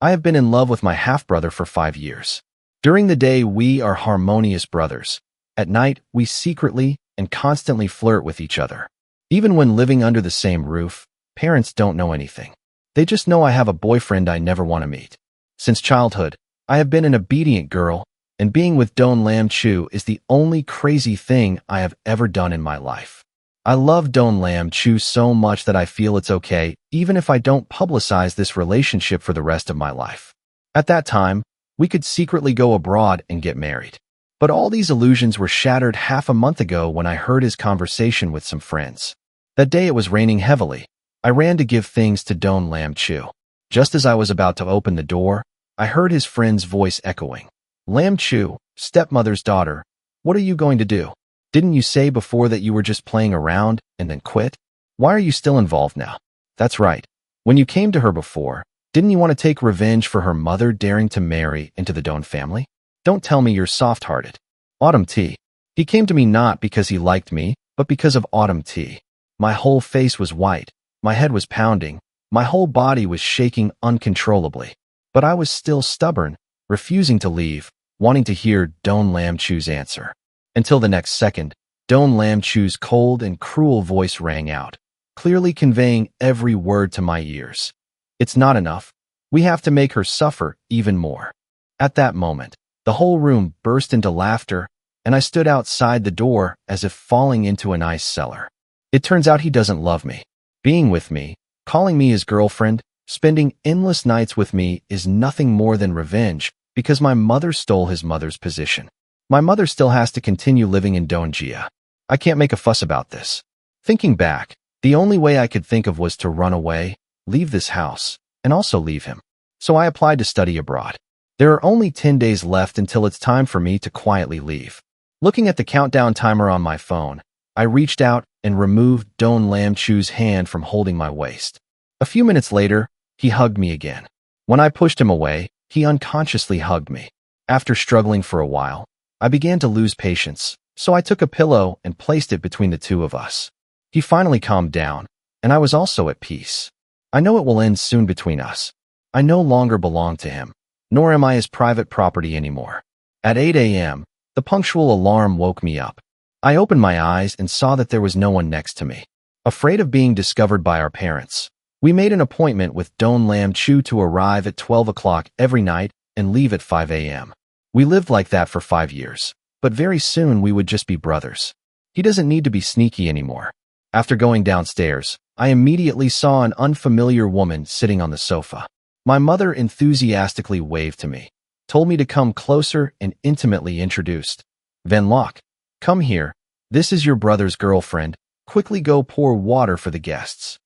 I have been in love with my half-brother for 5 years. During the day, we are harmonious brothers. At night, we secretly and constantly flirt with each other. Even when living under the same roof, parents don't know anything. They just know I have a boyfriend I never want to meet. Since childhood, I have been an obedient girl, and being with Don Lam Chu is the only crazy thing I have ever done in my life. I love Don Lam Chu so much that I feel it's okay, even if I don't publicize this relationship for the rest of my life. At that time, we could secretly go abroad and get married. But all these illusions were shattered half a month ago when I heard his conversation with some friends. That day it was raining heavily. I ran to give things to Don Lam Chu. Just as I was about to open the door, I heard his friend's voice echoing. Lam Chu, stepmother's daughter, what are you going to do? Didn't you say before that you were just playing around and then quit? Why are you still involved now? That's right. When you came to her before, didn't you want to take revenge for her mother daring to marry into the Don family? Don't tell me you're soft-hearted. Autumn tea. He came to me not because he liked me, but because of autumn tea. My whole face was white. My head was pounding. My whole body was shaking uncontrollably. But I was still stubborn, refusing to leave, wanting to hear Don Lam Chu's answer. Until the next second, Don Lam Chu's cold and cruel voice rang out, clearly conveying every word to my ears. It's not enough. We have to make her suffer even more. At that moment, the whole room burst into laughter, and I stood outside the door as if falling into an ice cellar. It turns out he doesn't love me. Being with me, calling me his girlfriend, spending endless nights with me is nothing more than revenge because my mother stole his mother's position. My mother still has to continue living in Dongjia. I can't make a fuss about this. Thinking back, the only way I could think of was to run away, leave this house, and also leave him. So I applied to study abroad. There are only 10 days left until it's time for me to quietly leave. Looking at the countdown timer on my phone, I reached out and removed Don Lam Chu's hand from holding my waist. A few minutes later, he hugged me again. When I pushed him away, he unconsciously hugged me. After struggling for a while, I began to lose patience, so I took a pillow and placed it between the two of us. He finally calmed down, and I was also at peace. I know it will end soon between us. I no longer belong to him, nor am I his private property anymore. At 8 a.m., the punctual alarm woke me up. I opened my eyes and saw that there was no one next to me. Afraid of being discovered by our parents, we made an appointment with Don Lam Chu to arrive at 12 o'clock every night and leave at 5 a.m. We lived like that for 5 years, but very soon we would just be brothers. He doesn't need to be sneaky anymore. After going downstairs, I immediately saw an unfamiliar woman sitting on the sofa. My mother enthusiastically waved to me, told me to come closer and intimately introduced. Van Locke, come here. This is your brother's girlfriend. Quickly go pour water for the guests.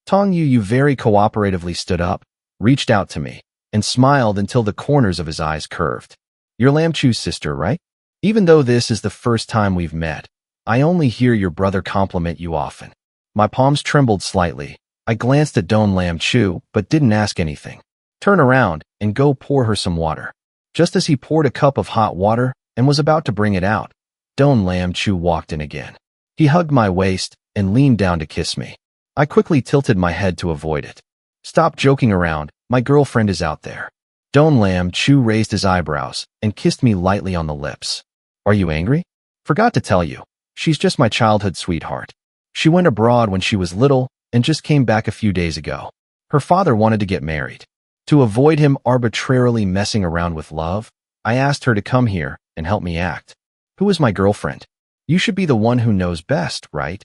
Tong Yu very cooperatively stood up, reached out to me, and smiled until the corners of his eyes curved. You're Lam Chu's sister, right? Even though this is the first time we've met, I only hear your brother compliment you often. My palms trembled slightly. I glanced at Don Lam Chu, but didn't ask anything. Turn around and go pour her some water. Just as he poured a cup of hot water and was about to bring it out, Don Lam Chu walked in again. He hugged my waist and leaned down to kiss me. I quickly tilted my head to avoid it. Stop joking around, my girlfriend is out there. Don Lam Chu raised his eyebrows and kissed me lightly on the lips. Are you angry? Forgot to tell you, she's just my childhood sweetheart. She went abroad when she was little and just came back a few days ago. Her father wanted to get married. To avoid him arbitrarily messing around with love, I asked her to come here and help me act. Who is my girlfriend? You should be the one who knows best, right?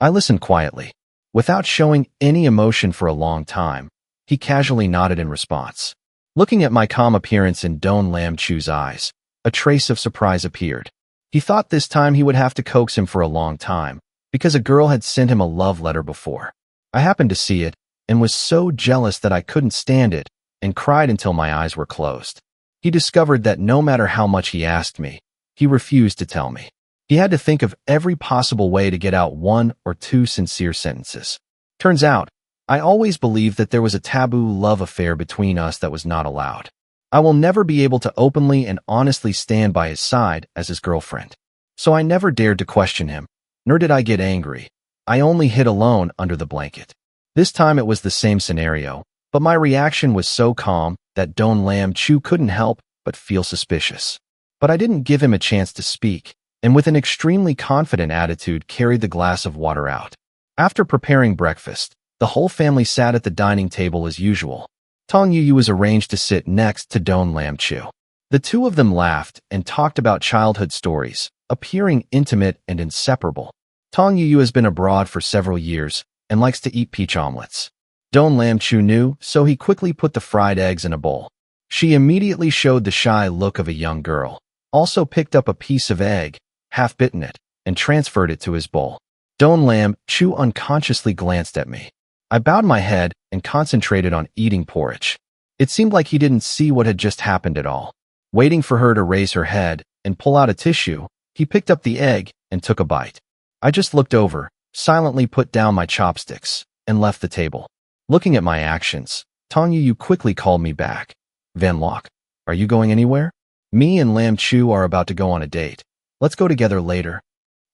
I listened quietly. Without showing any emotion for a long time, he casually nodded in response. Looking at my calm appearance in Don Lam Chu's eyes, a trace of surprise appeared. He thought this time he would have to coax him for a long time, because a girl had sent him a love letter before. I happened to see it, and was so jealous that I couldn't stand it, and cried until my eyes were closed. He discovered that no matter how much he asked me, he refused to tell me. He had to think of every possible way to get out 1 or 2 sincere sentences. Turns out, I always believed that there was a taboo love affair between us that was not allowed. I will never be able to openly and honestly stand by his side as his girlfriend. So I never dared to question him, nor did I get angry. I only hid alone under the blanket. This time it was the same scenario, But my reaction was so calm that Don Lam Chu couldn't help but feel suspicious. But I didn't give him a chance to speak, and with an extremely confident attitude carried the glass of water out. After preparing breakfast, the whole family sat at the dining table as usual. Tong Yu was arranged to sit next to Don Lam Chu. The two of them laughed and talked about childhood stories, appearing intimate and inseparable. Tong Yu has been abroad for several years and likes to eat peach omelets. Don Lam Chu knew, so he quickly put the fried eggs in a bowl. She immediately showed the shy look of a young girl, also picked up a piece of egg, half-bitten it, and transferred it to his bowl. Don Lam Chu unconsciously glanced at me. I bowed my head and concentrated on eating porridge. It seemed like he didn't see what had just happened at all. Waiting for her to raise her head and pull out a tissue, he picked up the egg and took a bite. I just looked over, silently put down my chopsticks, and left the table. Looking at my actions, Tong Yu quickly called me back. Van Lok, are you going anywhere? Me and Lam Chu are about to go on a date. Let's go together later.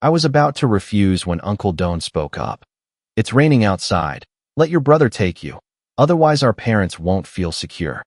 I was about to refuse when Uncle Don spoke up. It's raining outside. Let your brother take you. Otherwise our parents won't feel secure.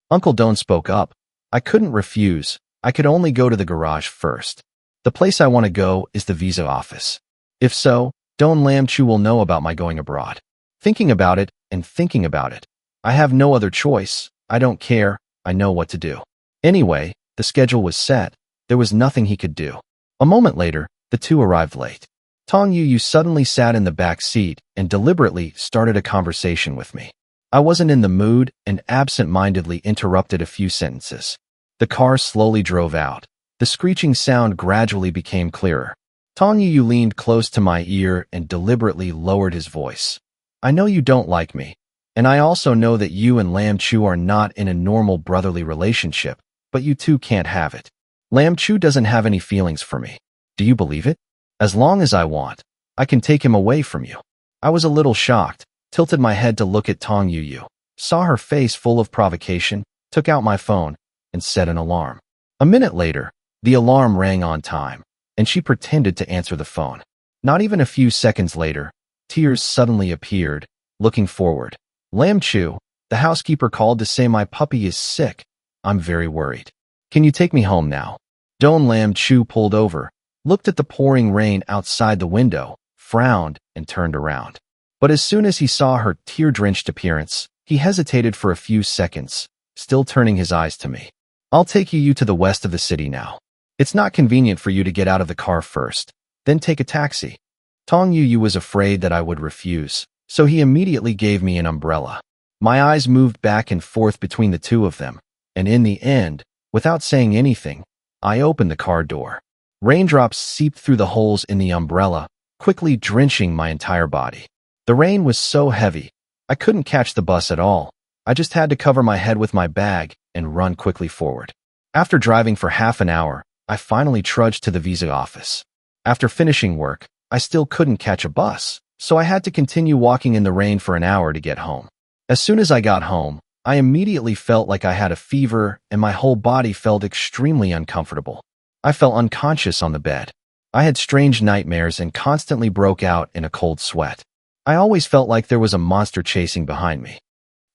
Uncle Don spoke up. I couldn't refuse. I could only go to the garage first. The place I want to go is the visa office. If so, Don Lam Chu will know about my going abroad. Thinking about it and thinking about it. I have no other choice. I don't care. I know what to do. Anyway, the schedule was set. There was nothing he could do. A moment later, the two arrived late. Tong Yu suddenly sat in the back seat and deliberately started a conversation with me. I wasn't in the mood and absent-mindedly interrupted a few sentences. The car slowly drove out. The screeching sound gradually became clearer. Tong Yu leaned close to my ear and deliberately lowered his voice. I know you don't like me, and I also know that you and Lam Chu are not in a normal brotherly relationship, but you two can't have it. Lam Chu doesn't have any feelings for me. Do you believe it? As long as I want, I can take him away from you. I was a little shocked, tilted my head to look at Tong Yu, saw her face full of provocation, took out my phone, and set an alarm. A minute later, the alarm rang on time, and she pretended to answer the phone. Not even a few seconds later, tears suddenly appeared, looking forward. Lam Chu, the housekeeper called to say my puppy is sick. I'm very worried. Can you take me home now? Don Lam Chu pulled over, looked at the pouring rain outside the window, frowned, and turned around. But as soon as he saw her tear-drenched appearance, he hesitated for a few seconds, still turning his eyes to me. I'll take you to the west of the city now. It's not convenient for you to get out of the car first, then take a taxi. Tong Yu was afraid that I would refuse, so he immediately gave me an umbrella. My eyes moved back and forth between the two of them, and in the end, without saying anything, I opened the car door. Raindrops seeped through the holes in the umbrella, quickly drenching my entire body. The rain was so heavy, I couldn't catch the bus at all. I just had to cover my head with my bag and run quickly forward. After driving for half an hour, I finally trudged to the visa office. After finishing work, I still couldn't catch a bus, so I had to continue walking in the rain for an hour to get home. As soon as I got home, I immediately felt like I had a fever and my whole body felt extremely uncomfortable. I fell unconscious on the bed. I had strange nightmares and constantly broke out in a cold sweat. I always felt like there was a monster chasing behind me.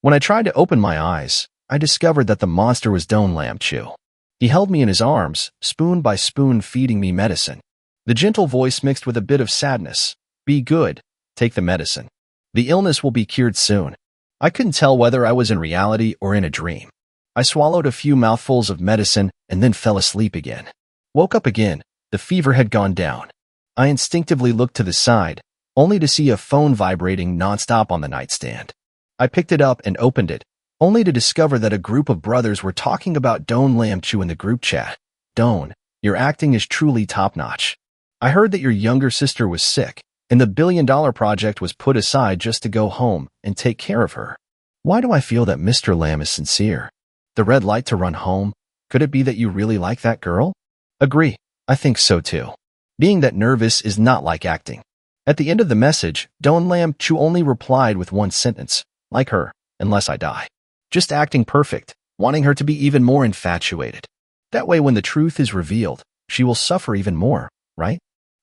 When I tried to open my eyes, I discovered that the monster was Don Lam Chu. He held me in his arms, spoon by spoon feeding me medicine. The gentle voice mixed with a bit of sadness. Be good. Take the medicine. The illness will be cured soon. I couldn't tell whether I was in reality or in a dream. I swallowed a few mouthfuls of medicine and then fell asleep again. Woke up again. The fever had gone down. I instinctively looked to the side, only to see a phone vibrating nonstop on the nightstand. I picked it up and opened it, only to discover that a group of brothers were talking about Don Lam Chu in the group chat. Don, your acting is truly top-notch. I heard that your younger sister was sick, and the billion-dollar project was put aside just to go home and take care of her. Why do I feel that Mr. Lam is sincere? The red light to run home? Could it be that you really like that girl? Agree. I think so too. Being that nervous is not like acting. At the end of the message, Don Lam Chu only replied with one sentence, like her, unless I die. Just acting perfect, wanting her to be even more infatuated. That way when the truth is revealed, she will suffer even more, right?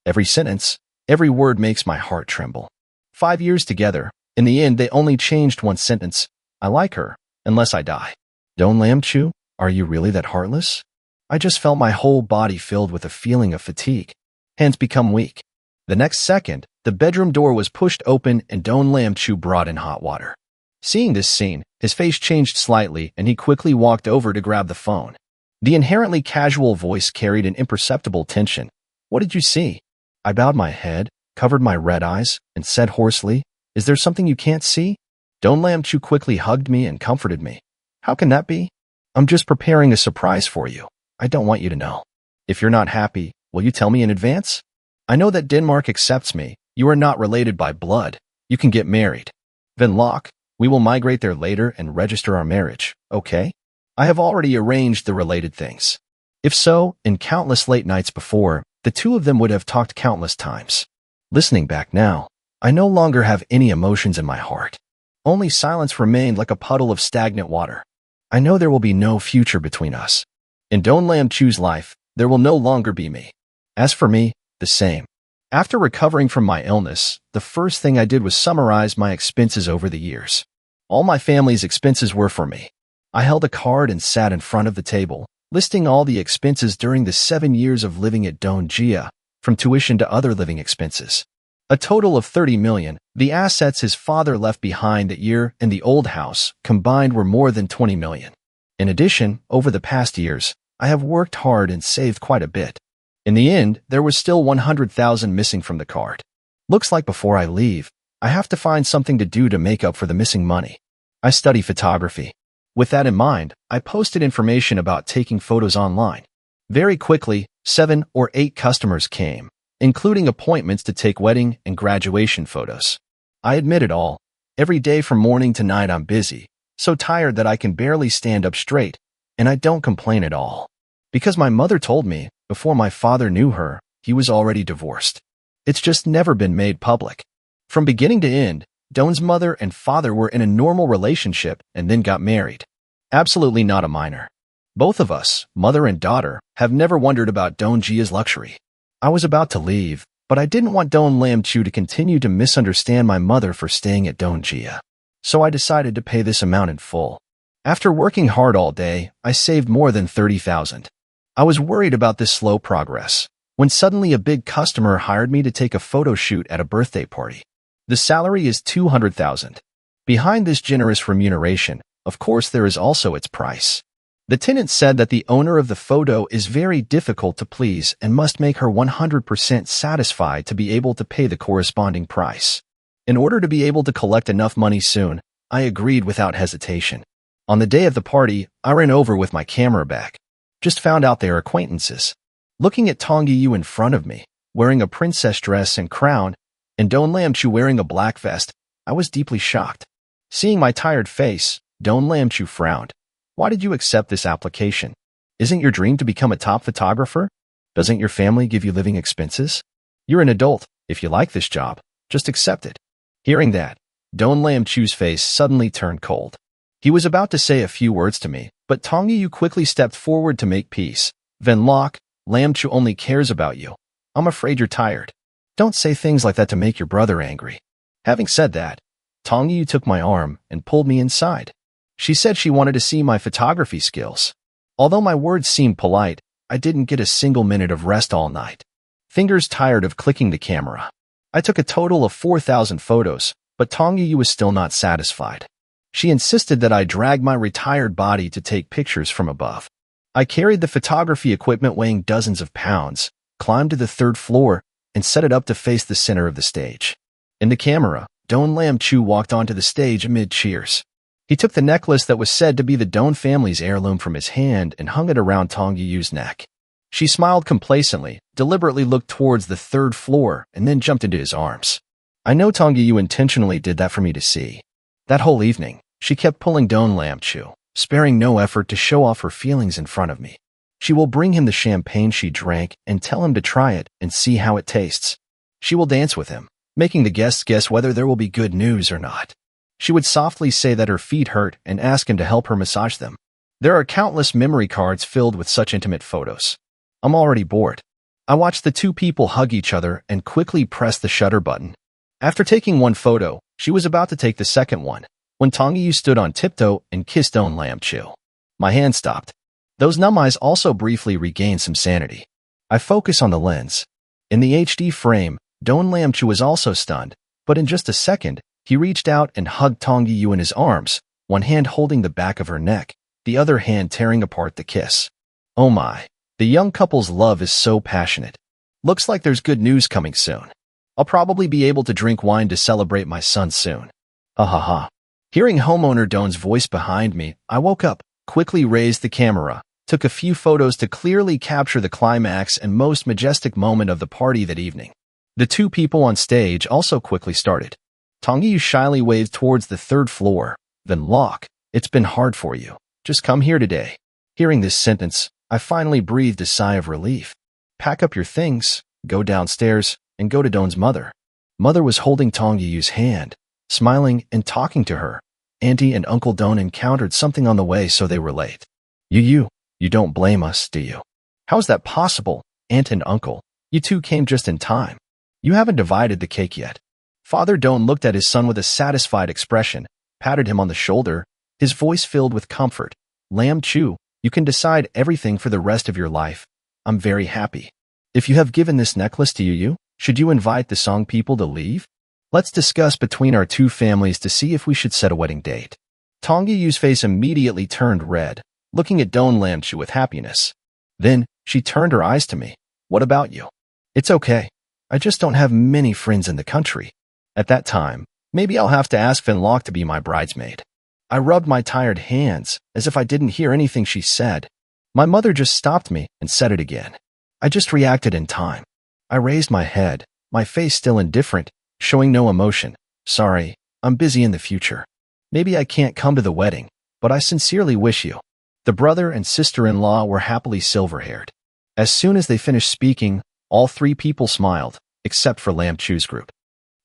Every sentence, every word makes my heart tremble. 5 years together, in the end they only changed one sentence. I like her, unless I die. Don Lam Chu, are you really that heartless? I just felt my whole body filled with a feeling of fatigue. Hands become weak. The next second, the bedroom door was pushed open and Don Lam Chu brought in hot water. Seeing this scene, his face changed slightly and he quickly walked over to grab the phone. The inherently casual voice carried an imperceptible tension. What did you see? I bowed my head, covered my red eyes, and said hoarsely, Is there something you can't see? Don Lam Chu quickly hugged me and comforted me. How can that be? I'm just preparing a surprise for you. I don't want you to know. If you're not happy, will you tell me in advance? I know that Denmark accepts me. You are not related by blood. You can get married. Van Lok, we will migrate there later and register our marriage, okay? I have already arranged the related things. If so, in countless late nights before, the two of them would have talked countless times. Listening back now, I no longer have any emotions in my heart. Only silence remained like a puddle of stagnant water. I know there will be no future between us. In Don Lam Chu's life, there will no longer be me. As for me, the same. After recovering from my illness, the first thing I did was summarize my expenses over the years. All my family's expenses were for me. I held a card and sat in front of the table, listing all the expenses during the 7 years of living at Don Gia, from tuition to other living expenses. A total of 30 million, the assets his father left behind that year and the old house combined were more than 20 million. In addition, over the past years, I have worked hard and saved quite a bit. In the end, there was still 100,000 missing from the card. Looks like before I leave, I have to find something to do to make up for the missing money. I study photography. With that in mind, I posted information about taking photos online. Very quickly, 7 or 8 customers came, including appointments to take wedding and graduation photos. I admit it all. Every day from morning to night I'm busy, so tired that I can barely stand up straight, and I don't complain at all. Because my mother told me, before my father knew her, he was already divorced. It's just never been made public. From beginning to end, Don's mother and father were in a normal relationship and then got married. Absolutely not a minor. Both of us, mother and daughter, have never wondered about Don Gia's luxury. I was about to leave, but I didn't want Don Lam Chu to continue to misunderstand my mother for staying at Don Gia. So I decided to pay this amount in full. After working hard all day, I saved more than 30,000. I was worried about this slow progress, when suddenly a big customer hired me to take a photo shoot at a birthday party. The salary is 200,000. Behind this generous remuneration, of course, there is also its price. The tenant said that the owner of the photo is very difficult to please and must make her 100% satisfied to be able to pay the corresponding price. In order to be able to collect enough money soon, I agreed without hesitation. On the day of the party, I ran over with my camera bag. Just found out they are acquaintances. Looking at Tong Yu in front of me, wearing a princess dress and crown, and Don Lam Chu wearing a black vest, I was deeply shocked. Seeing my tired face, Don Lam Chu frowned. Why did you accept this application? Isn't your dream to become a top photographer? Doesn't your family give you living expenses? You're an adult. If you like this job, just accept it. Hearing that, Don Lam Chu's face suddenly turned cold. He was about to say a few words to me, but Tong Yu quickly stepped forward to make peace. Van Lok, Lam Chu only cares about you. I'm afraid you're tired. Don't say things like that to make your brother angry. Having said that, Tong Yu took my arm and pulled me inside. She said she wanted to see my photography skills. Although my words seemed polite, I didn't get a single minute of rest all night. Fingers tired of clicking the camera. I took a total of 4,000 photos, but Tong Yu was still not satisfied. She insisted that I drag my retired body to take pictures from above. I carried the photography equipment weighing dozens of pounds, climbed to the 3rd floor, and set it up to face the center of the stage. In the camera, Don Lam Chu walked onto the stage amid cheers. He took the necklace that was said to be the Don family's heirloom from his hand and hung it around Tong Yu's neck. She smiled complacently, deliberately looked towards the 3rd floor, and then jumped into his arms. I know Tong Yu intentionally did that for me to see. That whole evening, she kept pulling Don Lam Chu, sparing no effort to show off her feelings in front of me. She will bring him the champagne she drank and tell him to try it and see how it tastes. She will dance with him, making the guests guess whether there will be good news or not. She would softly say that her feet hurt and ask him to help her massage them. There are countless memory cards filled with such intimate photos. I'm already bored. I watched the two people hug each other and quickly pressed the shutter button. After taking one photo, she was about to take the second one. when Tongyu stood on tiptoe and kissed Don Lam Chu. My hand stopped. Those numb eyes also briefly regained some sanity. I focus on the lens. In the HD frame, Don Lam Chu was also stunned, but in just a second, he reached out and hugged Tongyu in his arms, one hand holding the back of her neck, the other hand tearing apart the kiss. Oh my, the young couple's love is so passionate. Looks like there's good news coming soon. I'll probably be able to drink wine to celebrate my son soon. Ha. Hearing homeowner Don's voice behind me, I woke up, quickly raised the camera, took a few photos to clearly capture the climax and most majestic moment of the party that evening. The two people on stage also quickly started. Tongyu shyly waved towards the third floor. Then Locke, it's been hard for you. Just come here today. Hearing this sentence, I finally breathed a sigh of relief. Pack up your things, go downstairs, and go to Don's mother. Mother was holding Tongyu's hand, smiling and talking to her. Auntie and Uncle Don encountered something on the way, so they were late. You don't blame us, do you? How is that possible, Aunt and Uncle? You two came just in time. You haven't divided the cake yet. Father Don looked at his son with a satisfied expression, patted him on the shoulder, his voice filled with comfort. Lam Chu, you can decide everything for the rest of your life. I'm very happy. If you have given this necklace to you, should you invite the Song people to leave? Let's discuss between our two families to see if we should set a wedding date. Tongyu's face immediately turned red, looking at Don Lam Chu with happiness. Then, she turned her eyes to me. What about you? It's okay. I just don't have many friends in the country. At that time, maybe I'll have to ask Fin Locke to be my bridesmaid. I rubbed my tired hands, as if I didn't hear anything she said. My mother just stopped me and said it again. I just reacted in time. I raised my head, my face still indifferent, showing no emotion. Sorry, I'm busy in the future. Maybe I can't come to the wedding, but I sincerely wish you. The brother and sister-in-law were happily silver-haired. As soon as they finished speaking, all three people smiled, except for Lam Chu's group.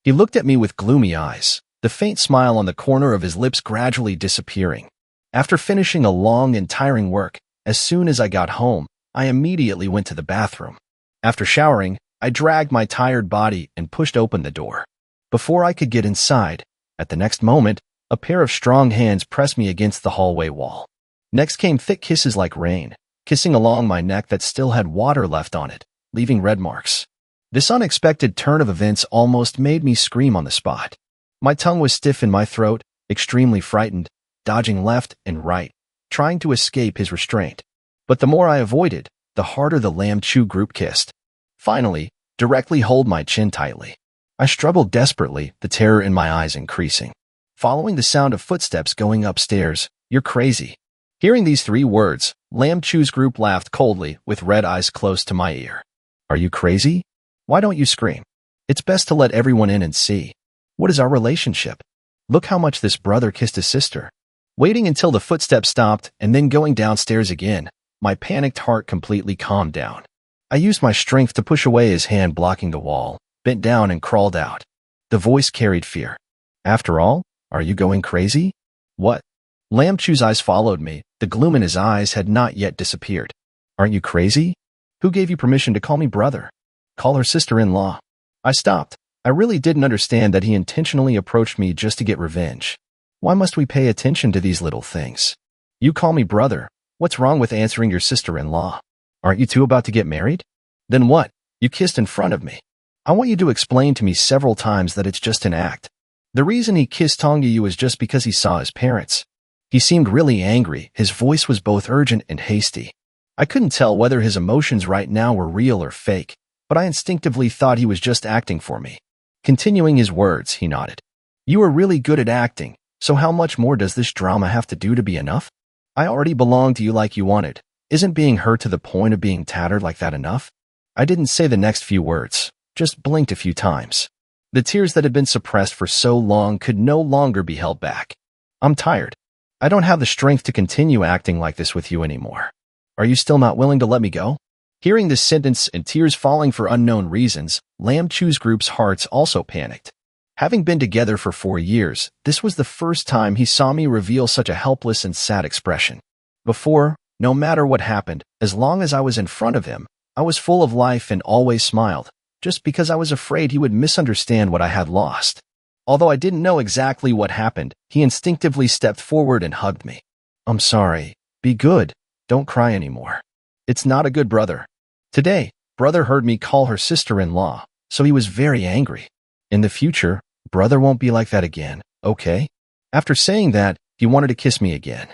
He looked at me with gloomy eyes, the faint smile on the corner of his lips gradually disappearing. After finishing a long and tiring work, as soon as I got home, I immediately went to the bathroom. After showering, I dragged my tired body and pushed open the door. Before I could get inside, at the next moment, a pair of strong hands pressed me against the hallway wall. Next came thick kisses like rain, kissing along my neck that still had water left on it, leaving red marks. This unexpected turn of events almost made me scream on the spot. My tongue was stiff in my throat, extremely frightened, dodging left and right, trying to escape his restraint. But the more I avoided, the harder the Lam Chu group kissed. Finally, directly hold my chin tightly. I struggled desperately, the terror in my eyes increasing. Following the sound of footsteps going upstairs, "You're crazy." Hearing these three words, Lam Chu's group laughed coldly, with red eyes close to my ear. Are you crazy? Why don't you scream? It's best to let everyone in and see. What is our relationship? Look how much this brother kissed his sister. Waiting until the footsteps stopped and then going downstairs again, my panicked heart completely calmed down. I used my strength to push away his hand blocking the wall, bent down and crawled out. The voice carried fear. After all, are you going crazy? What? Lam Chu's eyes followed me. The gloom in his eyes had not yet disappeared. Aren't you crazy? Who gave you permission to call me brother? Call her sister-in-law. I stopped. I really didn't understand that he intentionally approached me just to get revenge. Why must we pay attention to these little things? You call me brother. What's wrong with answering your sister-in-law? Aren't you two about to get married? Then what? You kissed in front of me. I want you to explain to me several times that it's just an act. The reason he kissed Tongyu was just because he saw his parents. He seemed really angry. His voice was both urgent and hasty. I couldn't tell whether his emotions right now were real or fake, but I instinctively thought he was just acting for me. Continuing his words, he nodded. You are really good at acting, so how much more does this drama have to do to be enough? I already belonged to you like you wanted. Isn't being hurt to the point of being tattered like that enough? I didn't say the next few words, just blinked a few times. The tears that had been suppressed for so long could no longer be held back. I'm tired. I don't have the strength to continue acting like this with you anymore. Are you still not willing to let me go? Hearing this sentence and tears falling for unknown reasons, Lam Chu's group's hearts also panicked. Having been together for 4 years, this was the first time he saw me reveal such a helpless and sad expression. Before, no matter what happened, as long as I was in front of him, I was full of life and always smiled, just because I was afraid he would misunderstand what I had lost. Although I didn't know exactly what happened, he instinctively stepped forward and hugged me. I'm sorry. Be good. Don't cry anymore. It's not a good brother. Today, brother heard me call her sister-in-law, so he was very angry. In the future, brother won't be like that again, okay? After saying that, he wanted to kiss me again.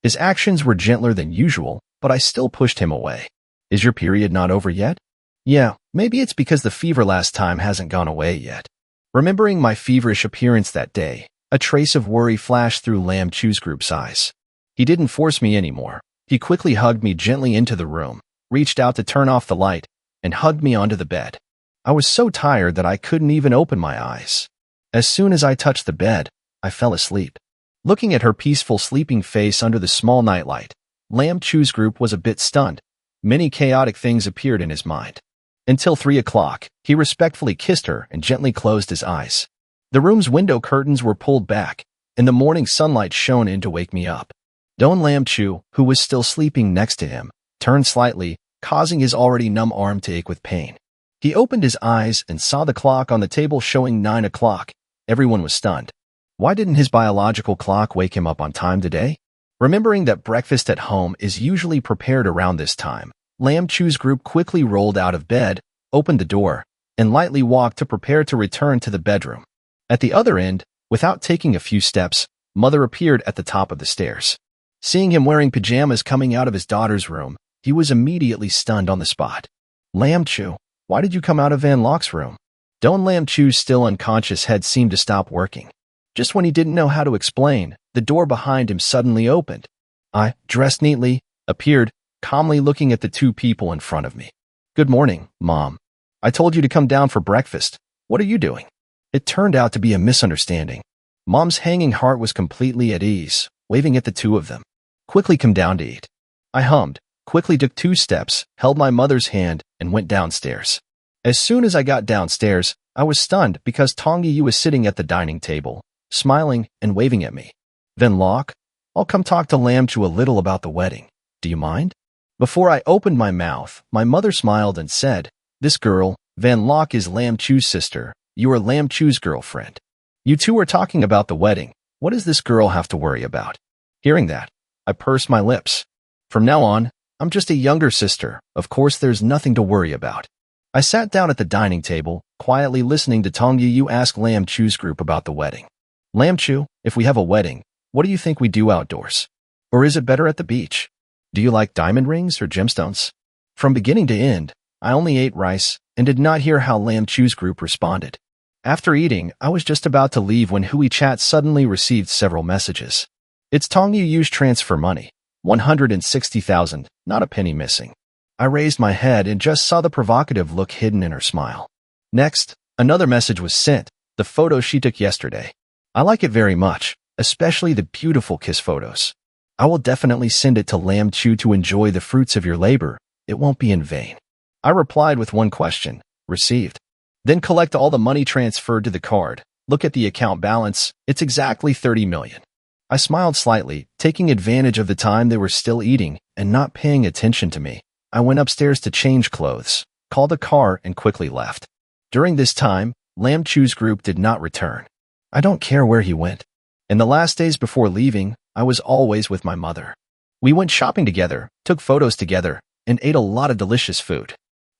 His actions were gentler than usual, but I still pushed him away. Is your period not over yet? Yeah, maybe it's because the fever last time hasn't gone away yet. Remembering my feverish appearance that day, a trace of worry flashed through Lam Chu's group's eyes. He didn't force me anymore. He quickly hugged me gently into the room, reached out to turn off the light, and hugged me onto the bed. I was so tired that I couldn't even open my eyes. As soon as I touched the bed, I fell asleep. Looking at her peaceful sleeping face under the small nightlight, Lam Chu's group was a bit stunned. Many chaotic things appeared in his mind. Until 3 o'clock, he respectfully kissed her and gently closed his eyes. The room's window curtains were pulled back, and the morning sunlight shone in to wake me up. Don Lam Chu, who was still sleeping next to him, turned slightly, causing his already numb arm to ache with pain. He opened his eyes and saw the clock on the table showing 9 o'clock. Everyone was stunned. Why didn't his biological clock wake him up on time today? Remembering that breakfast at home is usually prepared around this time, Lam Chu's group quickly rolled out of bed, opened the door, and lightly walked to prepare to return to the bedroom. At the other end, without taking a few steps, Mother appeared at the top of the stairs. Seeing him wearing pajamas coming out of his daughter's room, he was immediately stunned on the spot. Lam Chu, why did you come out of Van Lok's room? Don Lam Chu's still unconscious head seemed to stop working. Just when he didn't know how to explain, the door behind him suddenly opened. I, dressed neatly, appeared, calmly looking at the two people in front of me. Good morning, Mom. I told you to come down for breakfast. What are you doing? It turned out to be a misunderstanding. Mom's hanging heart was completely at ease, waving at the two of them. Quickly come down to eat. I hummed, quickly took 2 steps, held my mother's hand, and went downstairs. As soon as I got downstairs, I was stunned because Tong Yu was sitting at the dining table, smiling and waving at me. Van Lok, I'll come talk to Lam Chu a little about the wedding. Do you mind? Before I opened my mouth, my mother smiled and said, This girl, Van Lok, is Lam Chu's sister. You are Lam Chu's girlfriend. You two are talking about the wedding. What does this girl have to worry about? Hearing that, I pursed my lips. From now on, I'm just a younger sister. Of course, there's nothing to worry about. I sat down at the dining table, quietly listening to Tong Yu ask Lam Chu's group about the wedding. Lam Chu, if we have a wedding, what do you think we do outdoors? Or is it better at the beach? Do you like diamond rings or gemstones? From beginning to end, I only ate rice and did not hear how Lam Chu's group responded. After eating, I was just about to leave when Hui Chat suddenly received several messages. It's Tong Yu's transfer money, 160,000, not a penny missing. I raised my head and just saw the provocative look hidden in her smile. Next, another message was sent, the photo she took yesterday. I like it very much, especially the beautiful kiss photos. I will definitely send it to Lam Chu to enjoy the fruits of your labor. It won't be in vain. I replied with one question, received. Then collect all the money transferred to the card. Look at the account balance. It's exactly 30 million. I smiled slightly, taking advantage of the time they were still eating and not paying attention to me. I went upstairs to change clothes, called a car, and quickly left. During this time, Lam Chu's group did not return. I don't care where he went. In the last days before leaving, I was always with my mother. We went shopping together, took photos together, and ate a lot of delicious food.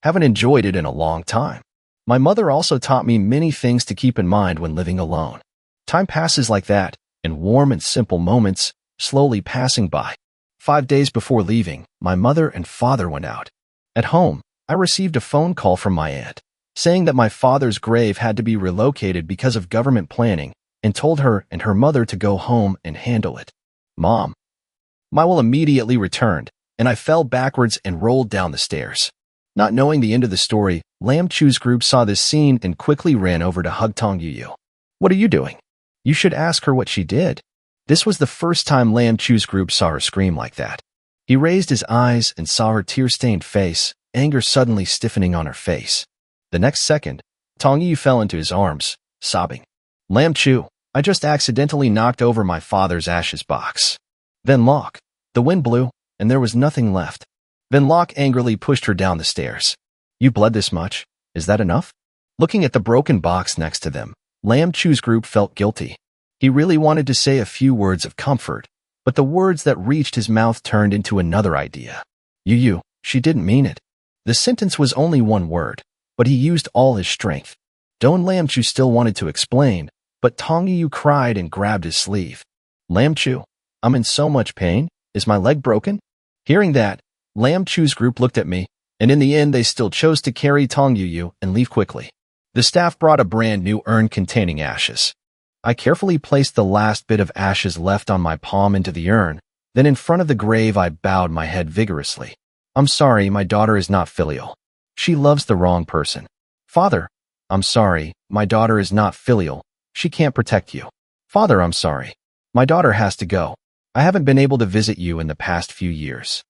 Haven't enjoyed it in a long time. My mother also taught me many things to keep in mind when living alone. Time passes like that, in warm and simple moments, slowly passing by. 5 days before leaving, my mother and father went out. At home, I received a phone call from my aunt, saying that my father's grave had to be relocated because of government planning, and told her and her mother to go home and handle it. Mom. My will immediately returned, and I fell backwards and rolled down the stairs. Not knowing the end of the story, Lam Chu's group saw this scene and quickly ran over to hug Tong Yu. What are you doing? You should ask her what she did. This was the first time Lam Chu's group saw her scream like that. He raised his eyes and saw her tear-stained face, anger suddenly stiffening on her face. The next second, Tong Yu fell into his arms, sobbing. Lam Chu, I just accidentally knocked over my father's ashes box. Van Lok. The wind blew, and there was nothing left. Van Lok angrily pushed her down the stairs. You bled this much? Is that enough? Looking at the broken box next to them, Lam Chu's group felt guilty. He really wanted to say a few words of comfort, but the words that reached his mouth turned into another idea. Yu, she didn't mean it. The sentence was only one word, but he used all his strength. Don Lam Chu still wanted to explain, but Tong Yu cried and grabbed his sleeve. Lam Chu, I'm in so much pain. Is my leg broken? Hearing that, Lam Chu's group looked at me, and in the end they still chose to carry Tong Yu and leave quickly. The staff brought a brand new urn containing ashes. I carefully placed the last bit of ashes left on my palm into the urn, then in front of the grave I bowed my head vigorously. I'm sorry, my daughter is not filial. She loves the wrong person. Father, I'm sorry, my daughter is not filial. She can't protect you. Father, I'm sorry. My daughter has to go. I haven't been able to visit you in the past few years.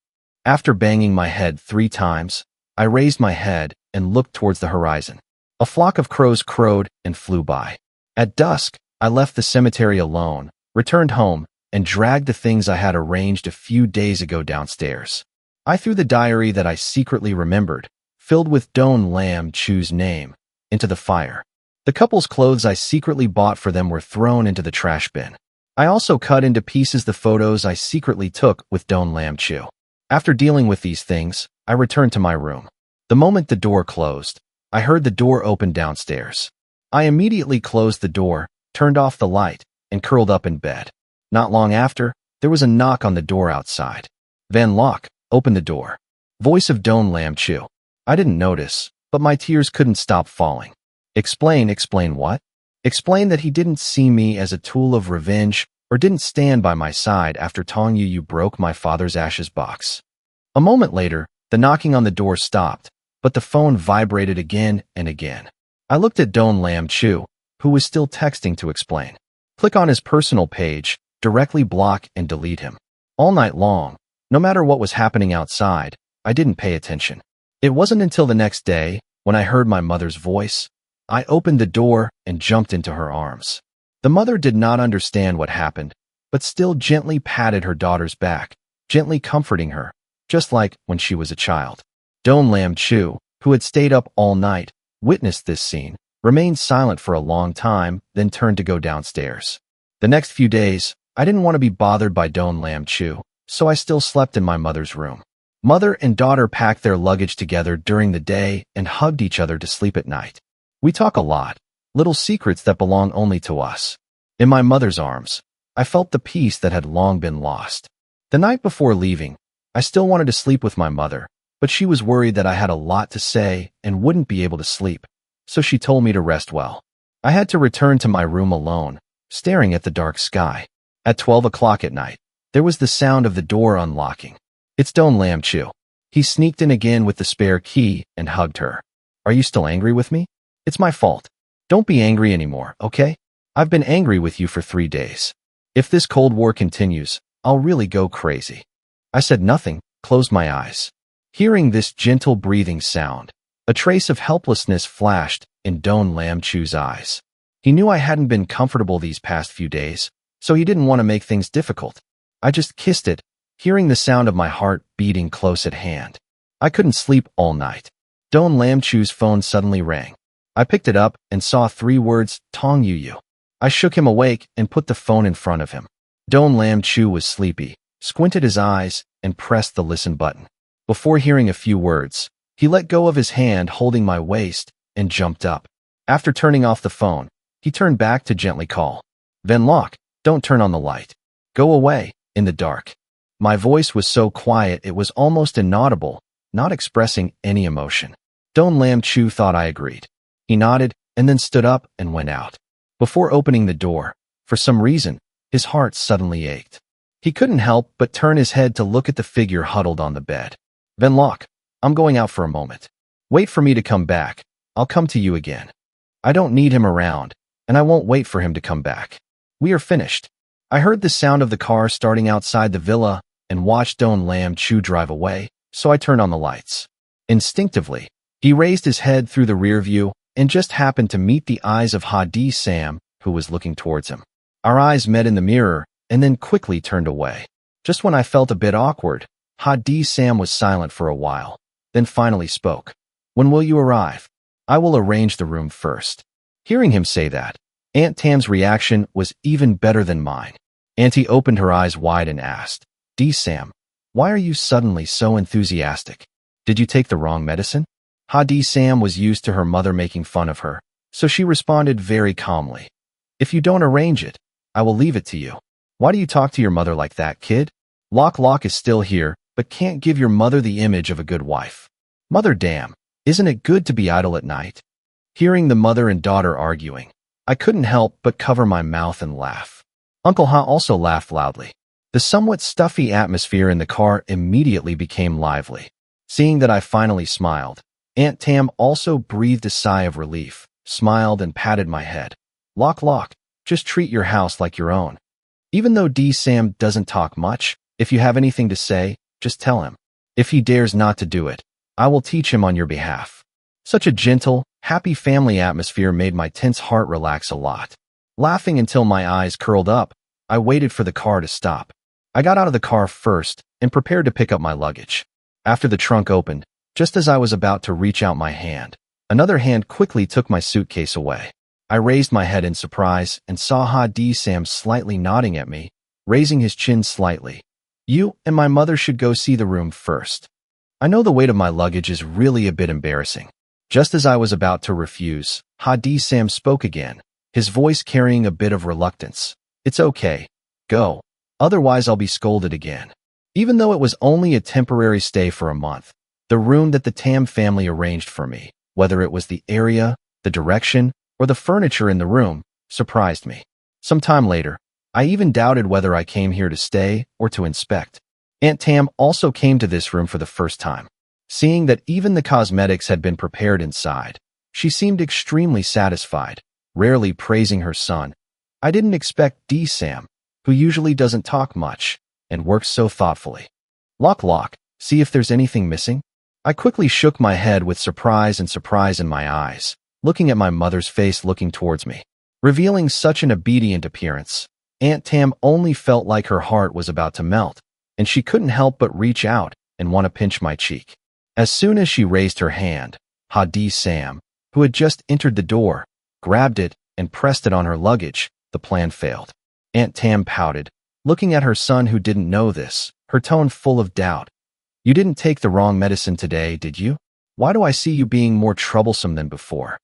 After banging my head 3 times, I raised my head and looked towards the horizon. A flock of crows crowed and flew by. At dusk, I left the cemetery alone, returned home, and dragged the things I had arranged a few days ago downstairs. I threw the diary that I secretly remembered, filled with Don Lam Chu's name, into the fire. The couple's clothes I secretly bought for them were thrown into the trash bin. I also cut into pieces the photos I secretly took with Don Lam Chu. After dealing with these things, I returned to my room. The moment the door closed, I heard the door open downstairs. I immediately closed the door, turned off the light, and curled up in bed. Not long after, there was a knock on the door outside. Van Locke, open the door. Voice of Don Lam Chu. I didn't notice, but my tears couldn't stop falling. Explain what? Explain that he didn't see me as a tool of revenge or didn't stand by my side after Tong Yu broke my father's ashes box. A moment later, the knocking on the door stopped, but the phone vibrated again and again. I looked at Don Lam Chu, who was still texting to explain. Click on his personal page, directly block and delete him. All night long, no matter what was happening outside, I didn't pay attention. It wasn't until the next day, when I heard my mother's voice, I opened the door and jumped into her arms. The mother did not understand what happened, but still gently patted her daughter's back, gently comforting her, just like when she was a child. Don Lam Chu, who had stayed up all night, witnessed this scene, remained silent for a long time, then turned to go downstairs. The next few days, I didn't want to be bothered by Don Lam Chu, so I still slept in my mother's room. Mother and daughter packed their luggage together during the day and hugged each other to sleep at night. We talk a lot, little secrets that belong only to us. In my mother's arms, I felt the peace that had long been lost. The night before leaving, I still wanted to sleep with my mother, but she was worried that I had a lot to say and wouldn't be able to sleep, so she told me to rest well. I had to return to my room alone, staring at the dark sky. At 12 o'clock at night, there was the sound of the door unlocking. It's Don Lam Chu. He sneaked in again with the spare key and hugged her. Are you still angry with me? It's my fault. Don't be angry anymore, okay? I've been angry with you for 3 days. If this Cold War continues, I'll really go crazy. I said nothing, closed my eyes. Hearing this gentle breathing sound, a trace of helplessness flashed in Don Lam Chu's eyes. He knew I hadn't been comfortable these past few days, so he didn't want to make things difficult. I just kissed it, hearing the sound of my heart beating close at hand. I couldn't sleep all night. Don Lam Chu's phone suddenly rang. I picked it up and saw 3 words, Tong Yu. I shook him awake and put the phone in front of him. Don Lam Chu was sleepy, squinted his eyes, and pressed the listen button. Before hearing a few words, he let go of his hand holding my waist and jumped up. After turning off the phone, he turned back to gently call. Van Locke, don't turn on the light. Go away, in the dark. My voice was so quiet it was almost inaudible, not expressing any emotion. Don Lam Chu thought I agreed. He nodded and then stood up and went out. Before opening the door, for some reason, his heart suddenly ached. He couldn't help but turn his head to look at the figure huddled on the bed. Van Locke, I'm going out for a moment. Wait for me to come back. I'll come to you again. I don't need him around, and I won't wait for him to come back. We are finished. I heard the sound of the car starting outside the villa and watched Don Lam Chu drive away, so I turned on the lights. Instinctively, he raised his head through the rear view and just happened to meet the eyes of Hadi Sam, who was looking towards him. Our eyes met in the mirror and then quickly turned away. Just when I felt a bit awkward, Hadi Sam was silent for a while, then finally spoke. When will you arrive? I will arrange the room first. Hearing him say that, Aunt Tam's reaction was even better than mine. Auntie opened her eyes wide and asked, "D-Sam, why are you suddenly so enthusiastic? Did you take the wrong medicine?" D-Sam was used to her mother making fun of her, so she responded very calmly. "If you don't arrange it, I will leave it to you. Why do you talk to your mother like that, kid? Lock is still here, but can't give your mother the image of a good wife. Mother damn, isn't it good to be idle at night?" Hearing the mother and daughter arguing, I couldn't help but cover my mouth and laugh. Uncle Ha also laughed loudly. The somewhat stuffy atmosphere in the car immediately became lively. Seeing that I finally smiled, Aunt Tam also breathed a sigh of relief, smiled and patted my head. Lock, just treat your house like your own. Even though D-Sam doesn't talk much, if you have anything to say, just tell him. If he dares not to do it, I will teach him on your behalf. Such a gentle, happy family atmosphere made my tense heart relax a lot. Laughing until my eyes curled up, I waited for the car to stop. I got out of the car first and prepared to pick up my luggage. After the trunk opened, just as I was about to reach out my hand, another hand quickly took my suitcase away. I raised my head in surprise and saw D-Sam slightly nodding at me, raising his chin slightly. "You and my mother should go see the room first. I know the weight of my luggage is really a bit embarrassing." Just as I was about to refuse, D-Sam spoke again, his voice carrying a bit of reluctance. "It's okay. Go. Otherwise I'll be scolded again." Even though it was only a temporary stay for a month, the room that the Tam family arranged for me, whether it was the area, the direction, or the furniture in the room, surprised me. Some time later, I even doubted whether I came here to stay or to inspect. Aunt Tam also came to this room for the first time. Seeing that even the cosmetics had been prepared inside, she seemed extremely satisfied, rarely praising her son. I didn't expect D-Sam, who usually doesn't talk much and works so thoughtfully. Lock, see if there's anything missing." I quickly shook my head with surprise in my eyes, looking at my mother's face looking towards me. Revealing such an obedient appearance, Aunt Tam only felt like her heart was about to melt, and she couldn't help but reach out and want to pinch my cheek. As soon as she raised her hand, D-Sam, who had just entered the door, grabbed it and pressed it on her luggage. The plan failed. Aunt Tam pouted, looking at her son who didn't know this, her tone full of doubt. "You didn't take the wrong medicine today, did you? Why do I see you being more troublesome than before?"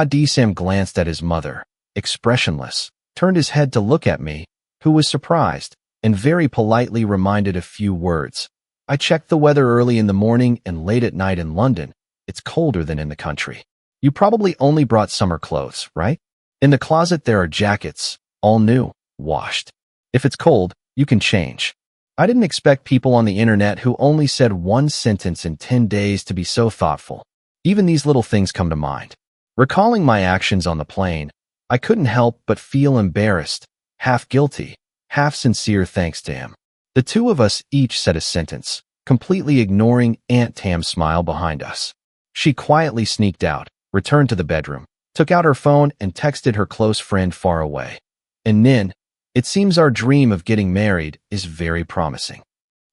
D-Sam glanced at his mother, expressionless, turned his head to look at me, who was surprised, and very politely reminded a few words. "I checked the weather early in the morning and late at night in London. It's colder than in the country. You probably only brought summer clothes, right? In the closet there are jackets, all new, washed. If it's cold, you can change." I didn't expect people on the internet who only said one sentence in 10 days to be so thoughtful. Even these little things come to mind. Recalling my actions on the plane, I couldn't help but feel embarrassed, half guilty, half sincere thanks to him. The two of us each said a sentence, completely ignoring Aunt Tam's smile behind us. She quietly sneaked out, returned to the bedroom, took out her phone and texted her close friend far away. "And Nin, it seems our dream of getting married is very promising."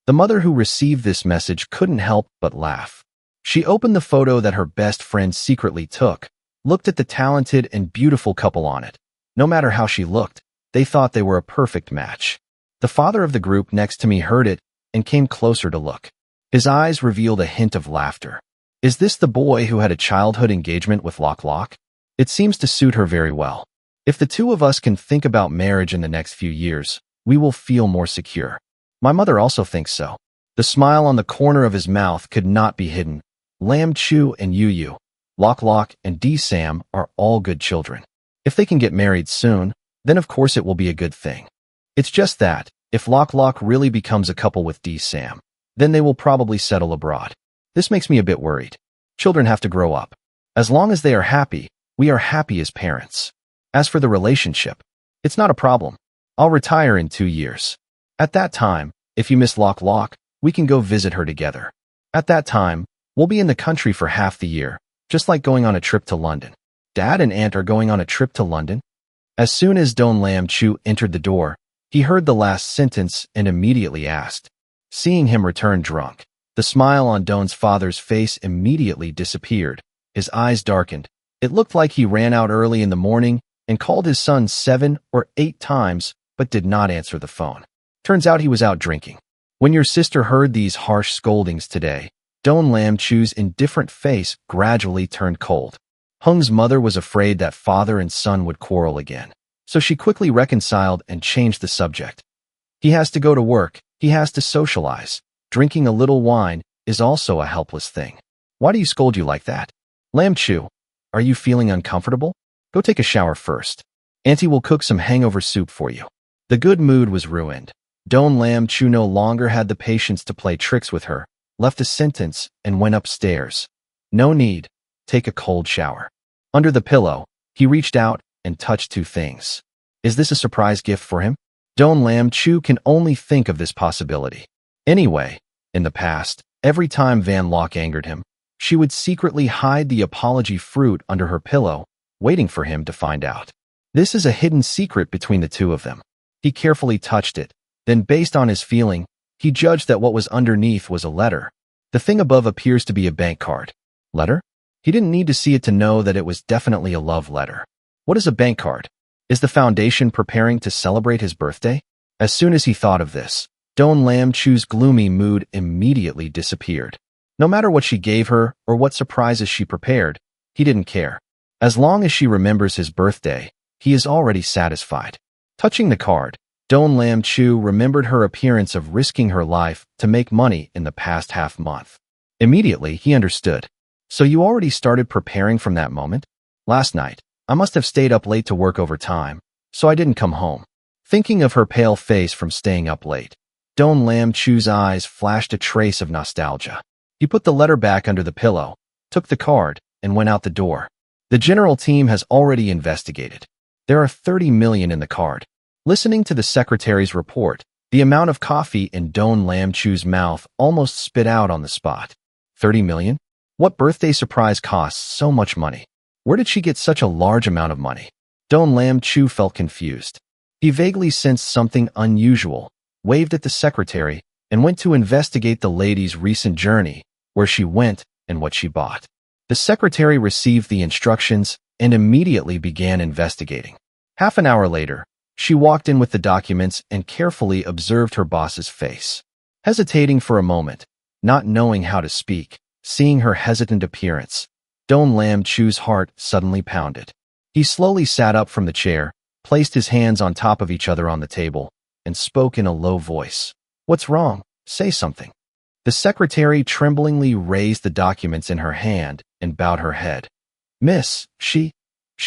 The mother who received this message couldn't help but laugh. She opened the photo that her best friend secretly took, looked at the talented and beautiful couple on it. No matter how she looked, they thought they were a perfect match. The father of the group next to me heard it and came closer to look. His eyes revealed a hint of laughter. "Is this the boy who had a childhood engagement with Lock? It seems to suit her very well. If the two of us can think about marriage in the next few years, we will feel more secure. My mother also thinks so." The smile on the corner of his mouth could not be hidden. Lam Chu and Yu, Lock and D-Sam are all good children. If they can get married soon, then of course it will be a good thing. It's just that, if Lock really becomes a couple with D-Sam, then they will probably settle abroad. This makes me a bit worried. Children have to grow up. As long as they are happy, we are happy as parents. As for the relationship, it's not a problem. I'll retire in 2 years. At that time, if you miss Lock, we can go visit her together. At that time, we'll be in the country for half the year, just like going on a trip to London. Dad and Aunt are going on a trip to London? As soon as Don Lam Chu entered the door, he heard the last sentence and immediately asked. Seeing him return drunk, the smile on Don's father's face immediately disappeared. His eyes darkened. It looked like he ran out early in the morning and called his son 7 or 8 times but did not answer the phone. Turns out he was out drinking. When your sister heard these harsh scoldings today, Don Lam Chu's indifferent face gradually turned cold. Hung's mother was afraid that father and son would quarrel again, so she quickly reconciled and changed the subject. He has to go to work, he has to socialize. Drinking a little wine is also a helpless thing. Why do you scold you like that? Lam Chu, are you feeling uncomfortable? Go take a shower first. Auntie will cook some hangover soup for you. The good mood was ruined. Don Lam Chu no longer had the patience to play tricks with her, left a sentence, and went upstairs. No need. Take a cold shower. Under the pillow, he reached out and touched 2 things. Is this a surprise gift for him? Don Lam Chu can only think of this possibility. Anyway, in the past, every time Van Locke angered him, she would secretly hide the apology fruit under her pillow, waiting for him to find out. This is a hidden secret between the two of them. He carefully touched it. Then, based on his feeling, he judged that what was underneath was a letter. The thing above appears to be a bank card. Letter? He didn't need to see it to know that it was definitely a love letter. What is a bank card? Is the foundation preparing to celebrate his birthday? As soon as he thought of this, Don Lam Chu's gloomy mood immediately disappeared. No matter what she gave her or what surprises she prepared, he didn't care. As long as she remembers his birthday, he is already satisfied. Touching the card, Don Lam Chu remembered her appearance of risking her life to make money in the past half-month. Immediately, he understood. So you already started preparing from that moment? Last night, I must have stayed up late to work overtime, so I didn't come home. Thinking of her pale face from staying up late, Don Lam Chu's eyes flashed a trace of nostalgia. He put the letter back under the pillow, took the card, and went out the door. The general team has already investigated. There are 30 million in the card. Listening to the secretary's report, the amount of coffee in Don Lam Chu's mouth almost spit out on the spot. 30 million? What birthday surprise costs so much money? Where did she get such a large amount of money? Don Lam Chu felt confused. He vaguely sensed something unusual, waved at the secretary, and went to investigate the lady's recent journey, where she went and what she bought. The secretary received the instructions and immediately began investigating. Half an hour later, she walked in with the documents and carefully observed her boss's face. Hesitating for a moment, not knowing how to speak, seeing her hesitant appearance, Don Lam Chu's heart suddenly pounded. He slowly sat up from the chair, placed his hands on top of each other on the table, and spoke in a low voice. What's wrong? Say something. The secretary tremblingly raised the documents in her hand and bowed her head. Miss, she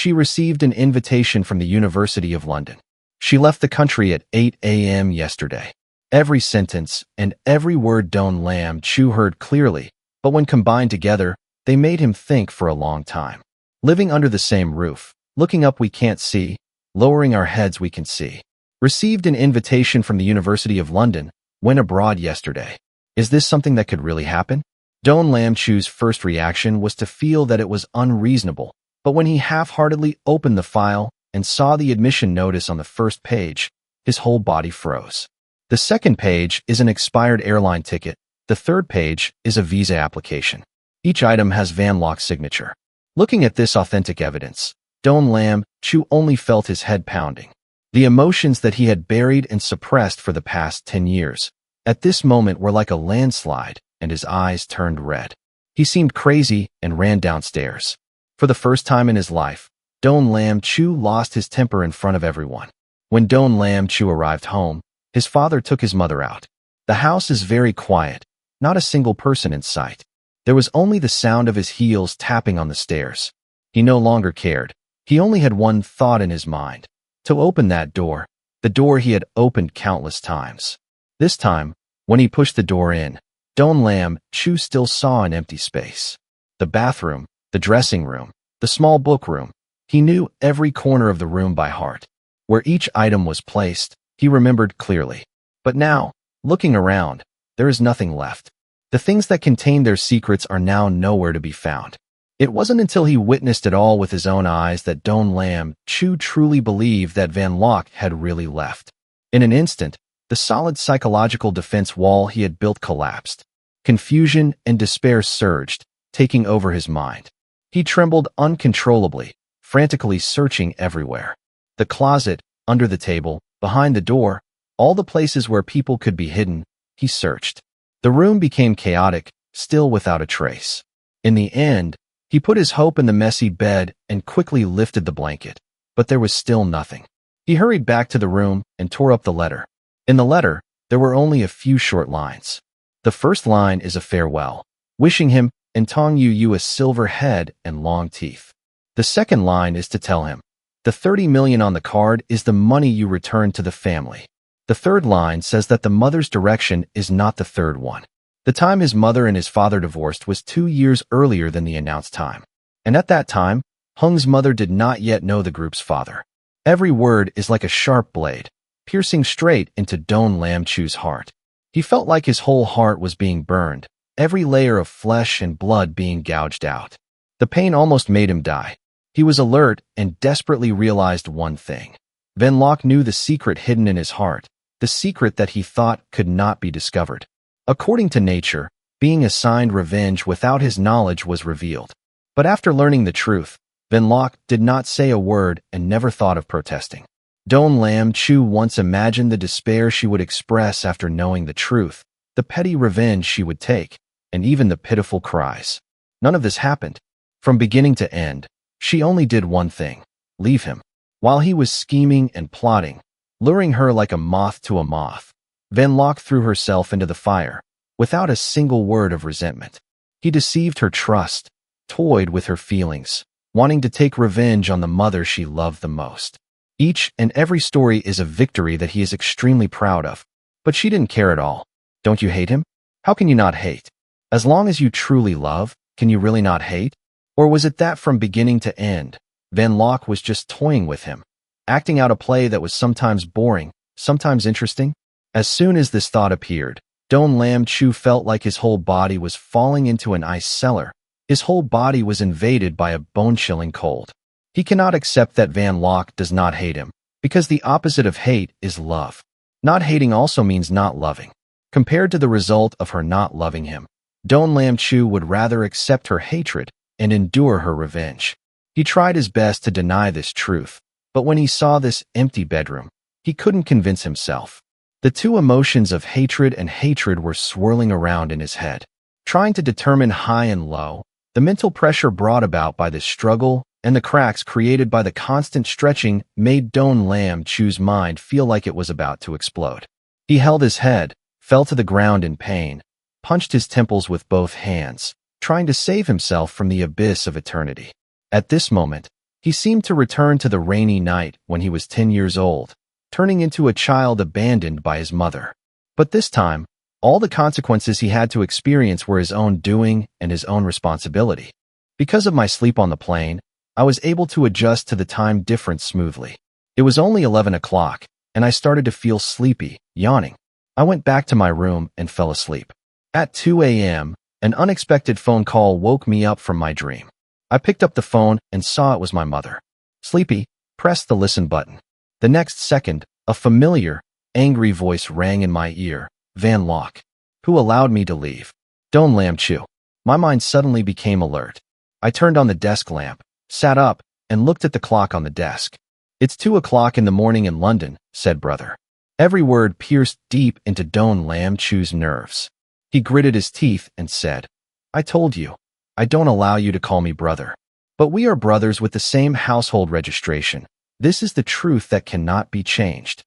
received an invitation from the University of London. She left the country at 8 a.m. yesterday. Every sentence and every word Don Lam Chu heard clearly, but when combined together, they made him think for a long time. Living under the same roof, looking up we can't see, lowering our heads we can see. Received an invitation from the University of London, went abroad yesterday. Is this something that could really happen? Don Lam Chu's first reaction was to feel that it was unreasonable, but when he half-heartedly opened the file and saw the admission notice on the first page, his whole body froze. The second page is an expired airline ticket. The third page is a visa application. Each item has Van Locke's signature. Looking at this authentic evidence, Don Lam Chu only felt his head pounding. The emotions that he had buried and suppressed for the past 10 years, at this moment were like a landslide, and his eyes turned red. He seemed crazy and ran downstairs. For the first time in his life, Don Lam Chu lost his temper in front of everyone. When Don Lam Chu arrived home, his father took his mother out. The house is very quiet, not a single person in sight. There was only the sound of his heels tapping on the stairs. He no longer cared. He only had one thought in his mind: to open that door, the door he had opened countless times. This time, when he pushed the door in, Don Lam Chu still saw an empty space. The bathroom, the dressing room, the small book room. He knew every corner of the room by heart. Where each item was placed, he remembered clearly. But now, looking around, there is nothing left. The things that contain their secrets are now nowhere to be found. It wasn't until he witnessed it all with his own eyes that Don Lam Chu truly believed that Van Locke had really left. In an instant, the solid psychological defense wall he had built collapsed. Confusion and despair surged, taking over his mind. He trembled uncontrollably, frantically searching everywhere. The closet, under the table, behind the door, all the places where people could be hidden, he searched. The room became chaotic, still without a trace. In the end, he put his hope in the messy bed and quickly lifted the blanket. But there was still nothing. He hurried back to the room and tore up the letter. In the letter, there were only a few short lines. The first line is a farewell, wishing him and Tong Yu a silver head and long teeth. The second line is to tell him, the 30 million on the card is the money you return to the family. The third line says that the mother's direction is not the third one. The time his mother and his father divorced was 2 years earlier than the announced time. And at that time, Hung's mother did not yet know the group's father. Every word is like a sharp blade, piercing straight into Don Lam Chu's heart. He felt like his whole heart was being burned, every layer of flesh and blood being gouged out. The pain almost made him die. He was alert and desperately realized one thing. Van Lok knew the secret hidden in his heart, the secret that he thought could not be discovered. According to nature, being assigned revenge without his knowledge was revealed. But after learning the truth, Van Lok did not say a word and never thought of protesting. Don Lam Chu once imagined the despair she would express after knowing the truth, the petty revenge she would take, and even the pitiful cries. None of this happened. From beginning to end, she only did one thing: leave him. While he was scheming and plotting, luring her like a moth to a moth, Van Lok threw herself into the fire, without a single word of resentment. He deceived her trust, toyed with her feelings, wanting to take revenge on the mother she loved the most. Each and every story is a victory that he is extremely proud of. But she didn't care at all. Don't you hate him? How can you not hate? As long as you truly love, can you really not hate? Or was it that from beginning to end, Van Lok was just toying with him, acting out a play that was sometimes boring, sometimes interesting? As soon as this thought appeared, Don Lam Chu felt like his whole body was falling into an ice cellar. His whole body was invaded by a bone-chilling cold. He cannot accept that Van Lok does not hate him, because the opposite of hate is love. Not hating also means not loving. Compared to the result of her not loving him, Don Lam Chu would rather accept her hatred and endure her revenge. He tried his best to deny this truth, but when he saw this empty bedroom, he couldn't convince himself. The two emotions of hatred and hatred were swirling around in his head. Trying to determine high and low, the mental pressure brought about by this struggle and the cracks created by the constant stretching made Don Lam Chu's mind feel like it was about to explode. He held his head, fell to the ground in pain, punched his temples with both hands, trying to save himself from the abyss of eternity. At this moment, he seemed to return to the rainy night when he was 10 years old, turning into a child abandoned by his mother. But this time, all the consequences he had to experience were his own doing and his own responsibility. Because of my sleep on the plane, I was able to adjust to the time difference smoothly. It was only 11 o'clock, and I started to feel sleepy, yawning. I went back to my room and fell asleep. At 2 a.m., an unexpected phone call woke me up from my dream. I picked up the phone and saw it was my mother. Sleepy, pressed the listen button. The next second, a familiar, angry voice rang in my ear. Van Lok. Who allowed me to leave? Don Lam Chu. My mind suddenly became alert. I turned on the desk lamp, sat up, and looked at the clock on the desk. It's 2 o'clock in the morning in London, said brother. Every word pierced deep into Don Lam Chu's nerves. He gritted his teeth and said, I told you, I don't allow you to call me brother. But we are brothers with the same household registration. This is the truth that cannot be changed.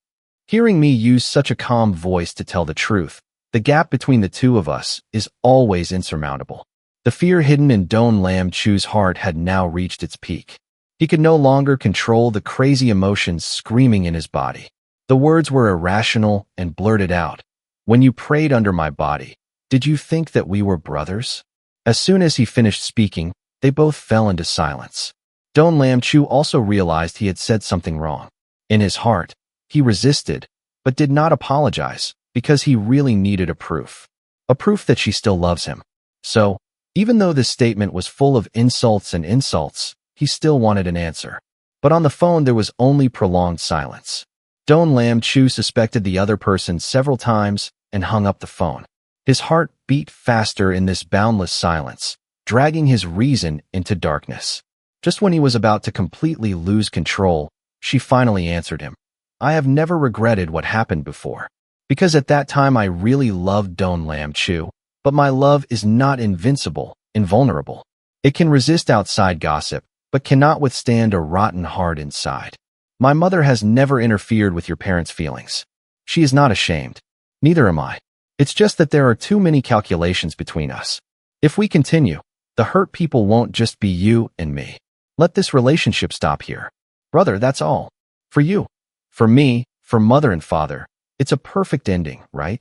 Hearing me use such a calm voice to tell the truth, the gap between the two of us is always insurmountable. The fear hidden in Don Lam Chu's heart had now reached its peak. He could no longer control the crazy emotions screaming in his body. The words were irrational and blurted out. When you prayed under my body, did you think that we were brothers? As soon as he finished speaking, they both fell into silence. Don Lam Chu also realized he had said something wrong. In his heart, he resisted, but did not apologize, because he really needed a proof that she still loves him. So, even though this statement was full of insults and insults, he still wanted an answer. But on the phone there was only prolonged silence. Don Lam Chu suspected the other person several times and hung up the phone. His heart beat faster in this boundless silence, dragging his reason into darkness. Just when he was about to completely lose control, she finally answered him. I have never regretted what happened before. Because at that time I really loved Don Lam Chu, but my love is not invincible, invulnerable. It can resist outside gossip, but cannot withstand a rotten heart inside. My mother has never interfered with your parents' feelings. She is not ashamed. Neither am I. It's just that there are too many calculations between us. If we continue, the hurt people won't just be you and me. Let this relationship stop here. Brother, that's all. For you, for me, for mother and father, it's a perfect ending, right?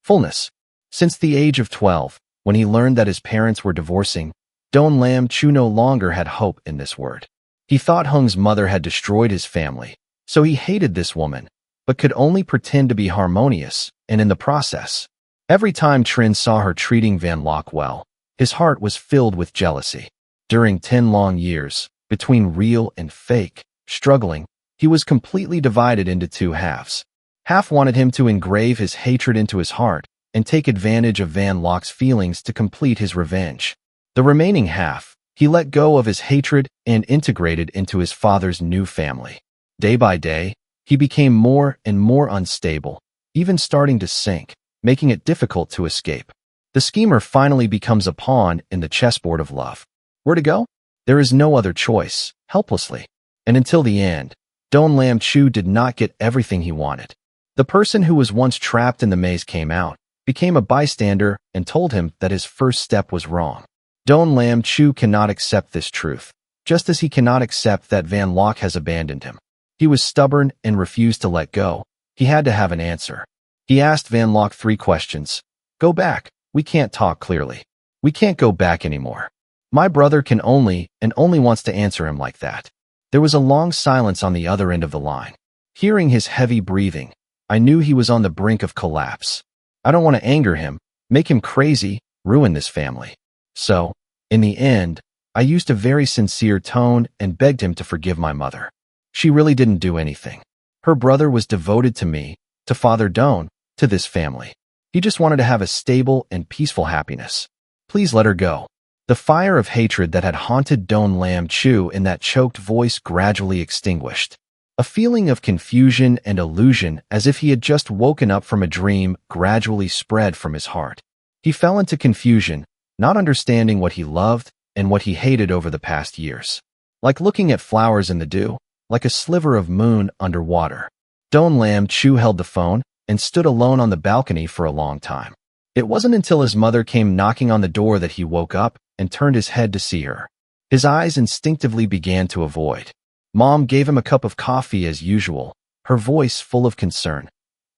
Fullness. Since the age of 12, when he learned that his parents were divorcing, Don Lam Chu no longer had hope in this word. He thought Hung's mother had destroyed his family, so he hated this woman, but could only pretend to be harmonious, and in the process, every time Trin saw her treating Van Locke well, his heart was filled with jealousy. During 10 long years, between real and fake, struggling, he was completely divided into two halves. Half wanted him to engrave his hatred into his heart and take advantage of Van Locke's feelings to complete his revenge. The remaining half, he let go of his hatred and integrated into his father's new family. Day by day, he became more and more unstable, even starting to sink, making it difficult to escape. The schemer finally becomes a pawn in the chessboard of love. Where to go? There is no other choice, helplessly. And until the end, Don Lam Chu did not get everything he wanted. The person who was once trapped in the maze came out, became a bystander, and told him that his first step was wrong. Don Lam Chu cannot accept this truth, just as he cannot accept that Van Locke has abandoned him. He was stubborn and refused to let go. He had to have an answer. He asked Van Locke 3 questions. Go back. We can't talk clearly. We can't go back anymore. My brother can only wants to answer him like that. There was a long silence on the other end of the line. Hearing his heavy breathing, I knew he was on the brink of collapse. I don't want to anger him, make him crazy, ruin this family. So, in the end, I used a very sincere tone and begged him to forgive my mother. She really didn't do anything. Her brother was devoted to me, to Father Don, to this family. He just wanted to have a stable and peaceful happiness. Please let her go. The fire of hatred that had haunted Don Lam Chu in that choked voice gradually extinguished. A feeling of confusion and illusion, as if he had just woken up from a dream, gradually spread from his heart. He fell into confusion, not understanding what he loved and what he hated over the past years. Like looking at flowers in the dew, like a sliver of moon under water. Don Lam Chu held the phone and stood alone on the balcony for a long time. It wasn't until his mother came knocking on the door that he woke up and turned his head to see her. His eyes instinctively began to avoid. Mom gave him a cup of coffee as usual, her voice full of concern.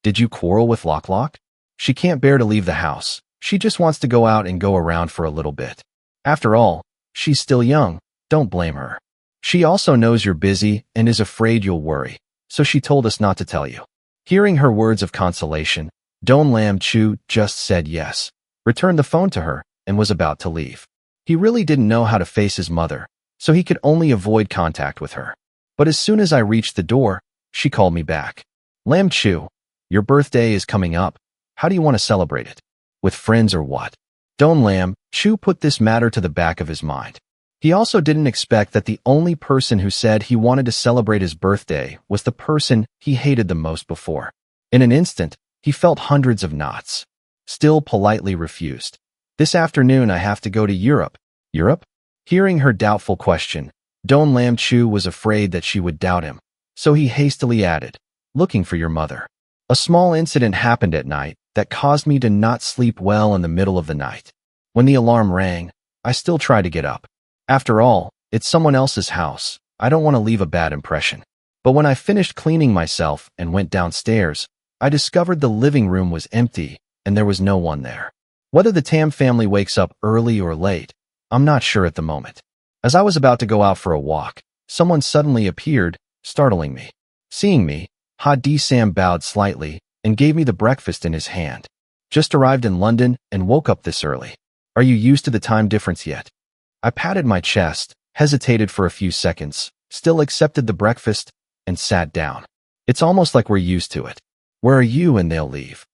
Did you quarrel with Locke? She can't bear to leave the house. She just wants to go out and go around for a little bit. After all, she's still young. Don't blame her. She also knows you're busy and is afraid you'll worry, so she told us not to tell you. Hearing her words of consolation, Don Lam Chu just said yes, returned the phone to her, and was about to leave. He really didn't know how to face his mother, so he could only avoid contact with her. But as soon as I reached the door, she called me back. Lam Chu, your birthday is coming up. How do you want to celebrate it? With friends or what? Don Lam Chu put this matter to the back of his mind. He also didn't expect that the only person who said he wanted to celebrate his birthday was the person he hated the most before. In an instant, he felt hundreds of knots. Still politely refused. This afternoon I have to go to Europe. Europe? Hearing her doubtful question, Don Lam Chu was afraid that she would doubt him, so he hastily added, looking for your mother. A small incident happened at night that caused me to not sleep well in the middle of the night. When the alarm rang, I still tried to get up. After all, it's someone else's house. I don't want to leave a bad impression. But when I finished cleaning myself and went downstairs, I discovered the living room was empty and there was no one there. Whether the Tam family wakes up early or late, I'm not sure at the moment. As I was about to go out for a walk, someone suddenly appeared, startling me. Seeing me, Sam bowed slightly and gave me the breakfast in his hand. Just arrived in London and woke up this early. Are you used to the time difference yet? I patted my chest, hesitated for a few seconds, still accepted the breakfast, and sat down. It's almost like we're used to it. Where are you? And they'll leave.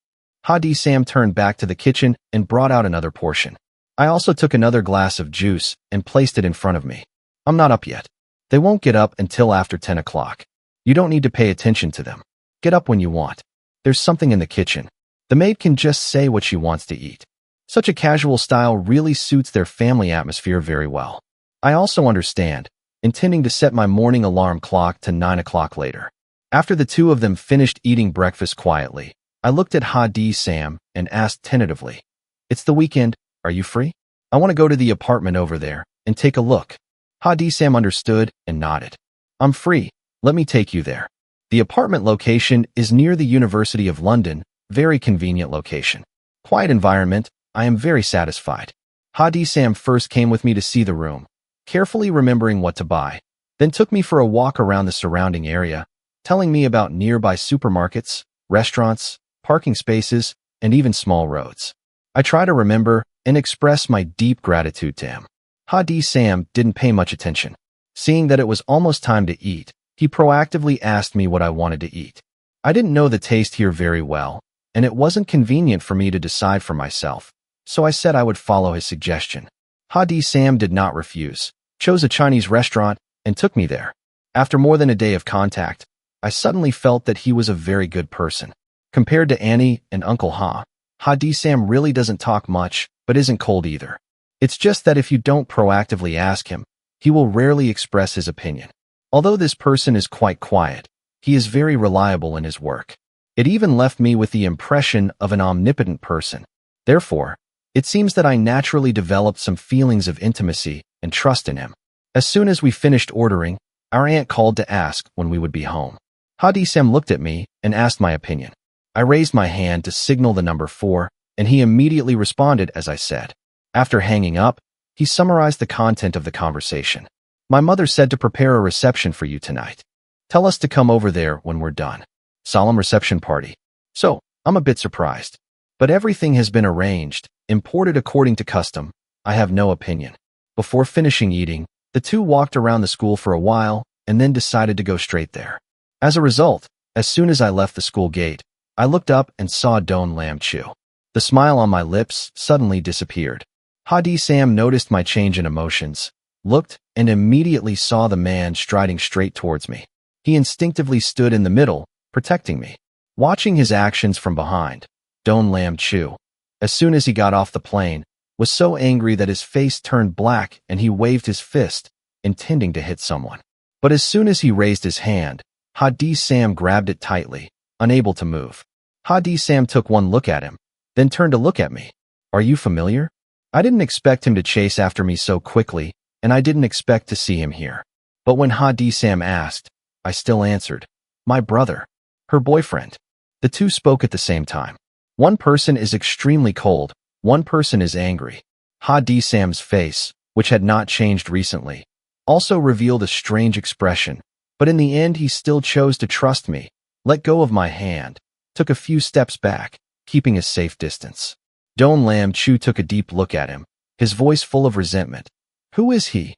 Sam turned back to the kitchen and brought out another portion. I also took another glass of juice and placed it in front of me. I'm not up yet. They won't get up until after 10 o'clock. You don't need to pay attention to them. Get up when you want. There's something in the kitchen. The maid can just say what she wants to eat. Such a casual style really suits their family atmosphere very well. I also understand, intending to set my morning alarm clock to 9 o'clock later. After the two of them finished eating breakfast quietly, I looked at Hadi Sam and asked tentatively, "It's the weekend, are you free? I want to go to the apartment over there and take a look." Hadi Sam understood and nodded. "I'm free, let me take you there." The apartment location is near the University of London, very convenient location. Quiet environment, I am very satisfied. Hadi Sam first came with me to see the room, carefully remembering what to buy, then took me for a walk around the surrounding area, telling me about nearby supermarkets, restaurants, parking spaces, and even small roads. I try to remember and express my deep gratitude to him. Hadi Sam didn't pay much attention. Seeing that it was almost time to eat, he proactively asked me what I wanted to eat. I didn't know the taste here very well, and it wasn't convenient for me to decide for myself, so I said I would follow his suggestion. Hadi Sam did not refuse, chose a Chinese restaurant, and took me there. After more than a day of contact, I suddenly felt that he was a very good person. Compared to Annie and Uncle Ha, Hadi Sam really doesn't talk much, but isn't cold either. It's just that if you don't proactively ask him, he will rarely express his opinion. Although this person is quite quiet, he is very reliable in his work. It even left me with the impression of an omnipotent person. Therefore, it seems that I naturally developed some feelings of intimacy and trust in him. As soon as we finished ordering, our aunt called to ask when we would be home. Hadi Sam looked at me and asked my opinion. I raised my hand to signal the number 4, and he immediately responded as I said. After hanging up, he summarized the content of the conversation. "My mother said to prepare a reception for you tonight. Tell us to come over there when we're done. Solemn reception party." So, I'm a bit surprised. But everything has been arranged, imported according to custom. I have no opinion. Before finishing eating, the two walked around the school for a while and then decided to go straight there. As a result, as soon as I left the school gate, I looked up and saw Don Lam Chu. The smile on my lips suddenly disappeared. Hadi Sam noticed my change in emotions, looked, and immediately saw the man striding straight towards me. He instinctively stood in the middle, protecting me. Watching his actions from behind, Don Lam Chu, as soon as he got off the plane, was so angry that his face turned black and he waved his fist, intending to hit someone. But as soon as he raised his hand, Hadi Sam grabbed it tightly, unable to move. Hadi Sam took one look at him, then turned to look at me. "Are you familiar?" I didn't expect him to chase after me so quickly, and I didn't expect to see him here. But when Hadi Sam asked, I still answered, "My brother." Her boyfriend. The two spoke at the same time. One person is extremely cold, one person is angry. Hadi Sam's face, which had not changed recently, also revealed a strange expression, but in the end he still chose to trust me, let go of my hand, took a few steps back, keeping a safe distance. Don Lam Chu took a deep look at him, his voice full of resentment. "Who is he?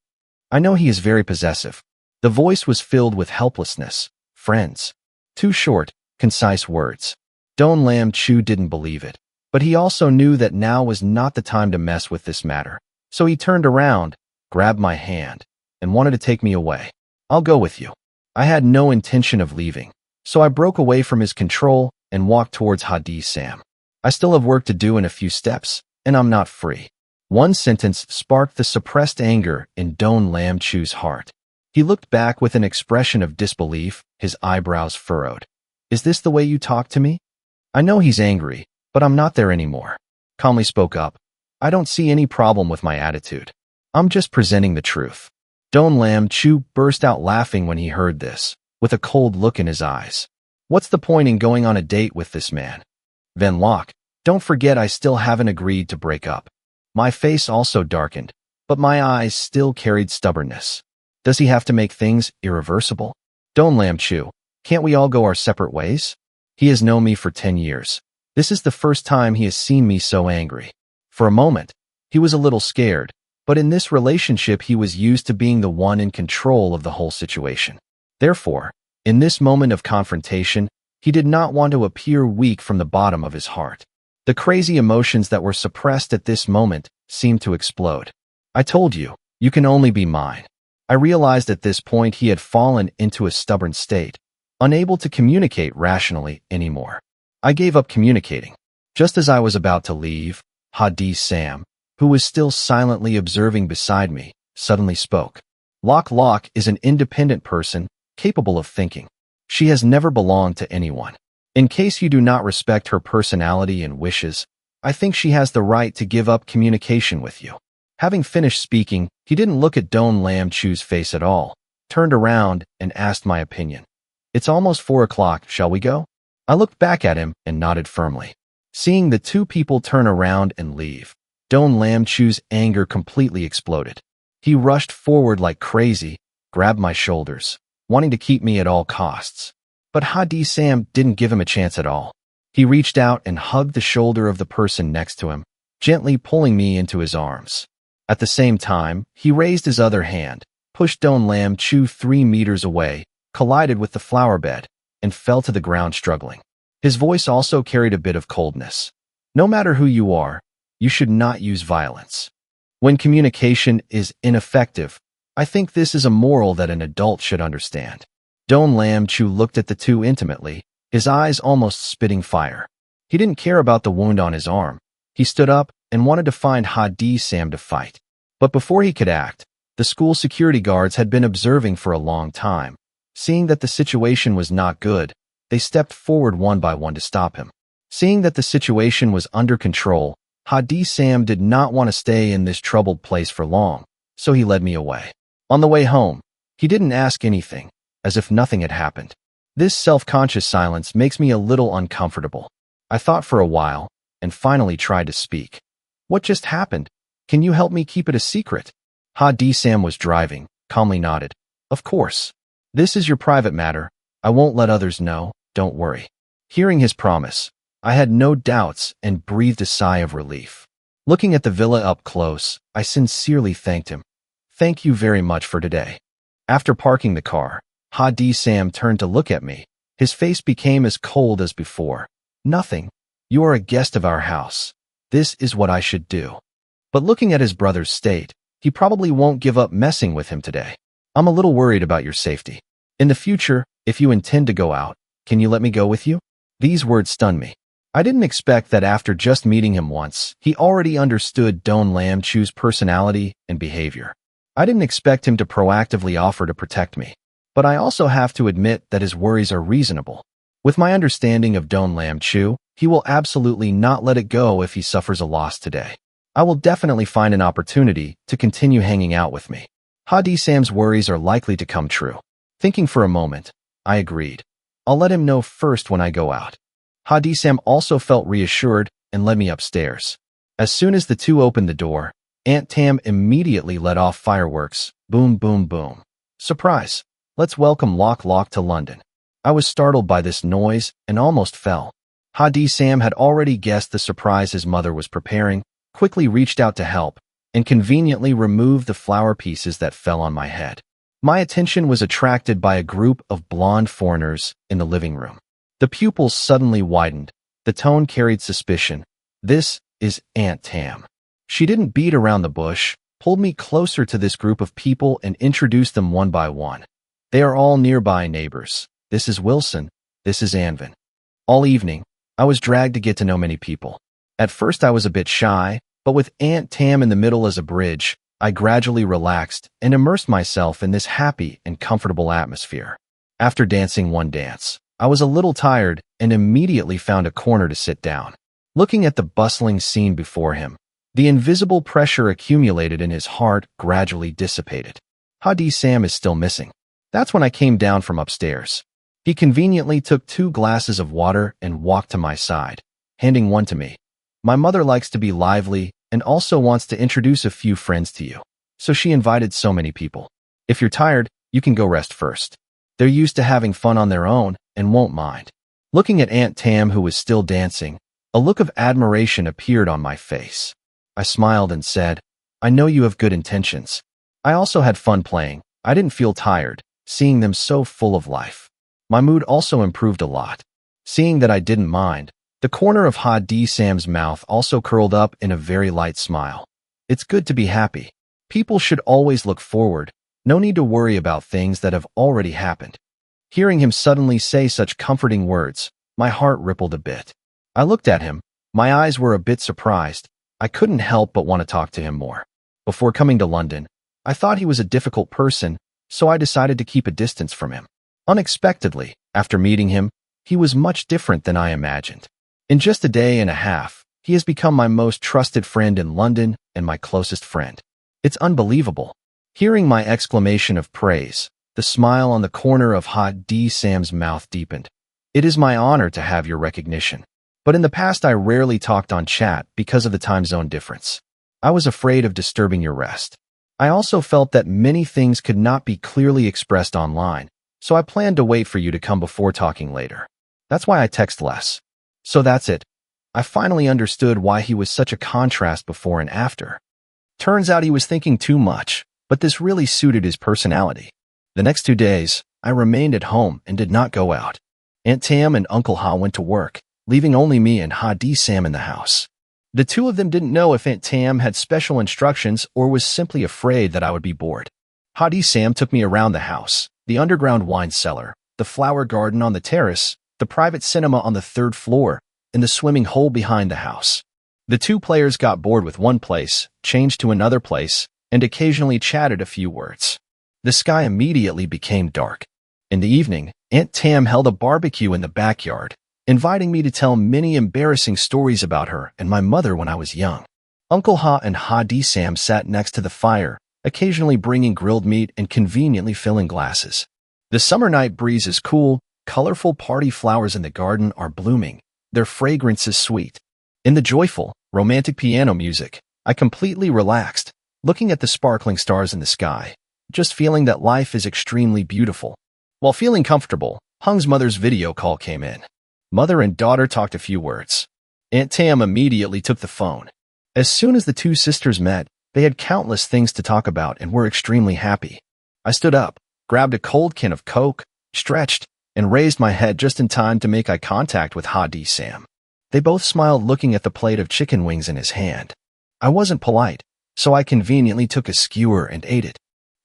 I know he is very possessive." The voice was filled with helplessness. "Friends." Two short, concise words. Don Lam Chu didn't believe it, but he also knew that now was not the time to mess with this matter. So he turned around, grabbed my hand, and wanted to take me away. "I'll go with you." I had no intention of leaving, so I broke away from his control and walked towards Hadi Sam. I still have work to do in a few steps, and I'm not free. One sentence sparked the suppressed anger in Don Lam Chu's heart. He looked back with an expression of disbelief, his eyebrows furrowed. "Is this the way you talk to me?" I know he's angry, but I'm not there anymore. Calmly spoke up. "I don't see any problem with my attitude. I'm just presenting the truth." Don Lam Chu burst out laughing when he heard this, with a cold look in his eyes. "What's the point in going on a date with this man? Van Locke, don't forget I still haven't agreed to break up." My face also darkened, but my eyes still carried stubbornness. Does he have to make things irreversible? Don Lam Chu, can't we all go our separate ways? He has known me for 10 years. This is the first time he has seen me so angry. For a moment, he was a little scared, but in this relationship he was used to being the one in control of the whole situation. Therefore, in this moment of confrontation, he did not want to appear weak from the bottom of his heart. The crazy emotions that were suppressed at this moment seemed to explode. "I told you, you can only be mine. I realized at this point he had fallen into a stubborn state, unable to communicate rationally anymore. I gave up communicating. Just as I was about to leave, Hadi Sam, who was still silently observing beside me, suddenly spoke. Lok Lok is an independent person, capable of thinking. She has never belonged to anyone. In case you do not respect her personality and wishes, I think she has the right to give up communication with you. Having finished speaking, he didn't look at Don Lam Chu's face at all, turned around and asked my opinion. It's almost 4 o'clock, shall we go? I looked back at him and nodded firmly. Seeing the two people turn around and leave, Don Lam Chu's anger completely exploded. He rushed forward like crazy, grabbed my shoulders, wanting to keep me at all costs. But Hadi Sam didn't give him a chance at all. He reached out and hugged the shoulder of the person next to him, gently pulling me into his arms. At the same time, he raised his other hand, pushed Don Lam Chu 3 meters away, collided with the flower bed, and fell to the ground struggling. His voice also carried a bit of coldness. No matter who you are, you should not use violence. When communication is ineffective, I think this is a moral that an adult should understand. Don Lam Chu looked at the two intimately, his eyes almost spitting fire. He didn't care about the wound on his arm. He stood up and wanted to find Hadi Sam to fight. But before he could act, the school security guards had been observing for a long time. Seeing that the situation was not good, they stepped forward one by one to stop him. Seeing that the situation was under control, Hadi Sam did not want to stay in this troubled place for long, so he led me away. On the way home, he didn't ask anything, as if nothing had happened. This self-conscious silence makes me a little uncomfortable. I thought for a while, and finally tried to speak. What just happened? Can you help me keep it a secret? Hadi Sam was driving, calmly nodded. Of course. This is your private matter. I won't let others know, don't worry. Hearing his promise, I had no doubts and breathed a sigh of relief. Looking at the villa up close, I sincerely thanked him. Thank you very much for today. After parking the car, Hadi Sam turned to look at me. His face became as cold as before. Nothing. You are a guest of our house. This is what I should do. But looking at his brother's state, he probably won't give up messing with him today. I'm a little worried about your safety. In the future, if you intend to go out, can you let me go with you? These words stunned me. I didn't expect that after just meeting him once, he already understood Don Lam Chu's personality and behavior. I didn't expect him to proactively offer to protect me. But I also have to admit that his worries are reasonable. With my understanding of Don Lam Chu, he will absolutely not let it go if he suffers a loss today. I will definitely find an opportunity to continue hanging out with me. Hadi Sam's worries are likely to come true. Thinking for a moment, I agreed. I'll let him know first when I go out. Hadi Sam also felt reassured and led me upstairs. As soon as the two opened the door, Aunt Tam immediately let off fireworks. Boom, boom, boom. Surprise! Let's welcome Lok Lok to London. I was startled by this noise and almost fell. Hadi Sam had already guessed the surprise his mother was preparing, quickly reached out to help, and conveniently removed the flower pieces that fell on my head. My attention was attracted by a group of blonde foreigners in the living room. The pupils suddenly widened. The tone carried suspicion. This is Aunt Tam. She didn't beat around the bush, pulled me closer to this group of people and introduced them one by one. They are all nearby neighbors. This is Wilson. This is Anvin. All evening, I was dragged to get to know many people. At first I was a bit shy, but with Aunt Tam in the middle as a bridge, I gradually relaxed and immersed myself in this happy and comfortable atmosphere. After dancing one dance, I was a little tired and immediately found a corner to sit down. Looking at the bustling scene before him, the invisible pressure accumulated in his heart gradually dissipated. Hadi Sam is still missing. That's when I came down from upstairs. He conveniently took 2 glasses of water and walked to my side, handing one to me. My mother likes to be lively and also wants to introduce a few friends to you, so she invited so many people. If you're tired, you can go rest first. They're used to having fun on their own and won't mind. Looking at Aunt Tam, who was still dancing, a look of admiration appeared on my face. I smiled and said, I know you have good intentions. I also had fun playing. I didn't feel tired, seeing them so full of life. My mood also improved a lot. Seeing that I didn't mind, the corner of Hadi Sam's mouth also curled up in a very light smile. It's good to be happy. People should always look forward, No need to worry about things that have already happened. Hearing him suddenly say such comforting words, my heart rippled a bit. I looked at him. My eyes were a bit surprised. I couldn't help but want to talk to him more. Before coming to London, I thought he was a difficult person, so I decided to keep a distance from him. Unexpectedly, after meeting him, he was much different than I imagined. In just a day and a half, he has become my most trusted friend in London and my closest friend. It's unbelievable. Hearing my exclamation of praise, the smile on the corner of Sam's mouth deepened. It is my honor to have your recognition. But in the past I rarely talked on chat because of the time zone difference. I was afraid of disturbing your rest. I also felt that many things could not be clearly expressed online, so I planned to wait for you to come before talking later. That's why I text less. So that's it. I finally understood why he was such a contrast before and after. Turns out he was thinking too much, but this really suited his personality. The next 2 days, I remained at home and did not go out. Aunt Tam and Uncle Ha went to work, leaving only me and Sam in the house. The two of them didn't know if Aunt Tam had special instructions or was simply afraid that I would be bored. Sam took me around the house, the underground wine cellar, the flower garden on the terrace, the private cinema on the 3rd floor, and the swimming hole behind the house. The two players got bored with one place, changed to another place, and occasionally chatted a few words. The sky immediately became dark. In the evening, Aunt Tam held a barbecue in the backyard, inviting me to tell many embarrassing stories about her and my mother when I was young. Uncle Ha and Sam sat next to the fire, occasionally bringing grilled meat and conveniently filling glasses. The summer night breeze is cool, colorful party flowers in the garden are blooming, their fragrance is sweet. In the joyful, romantic piano music, I completely relaxed, looking at the sparkling stars in the sky, just feeling that life is extremely beautiful. While feeling comfortable, Hung's mother's video call came in. Mother and daughter talked a few words. Aunt Tam immediately took the phone. As soon as the two sisters met, they had countless things to talk about and were extremely happy. I stood up, grabbed a cold can of Coke, stretched, and raised my head just in time to make eye contact with Sam. They both smiled looking at the plate of chicken wings in his hand. I wasn't polite, so I conveniently took a skewer and ate it.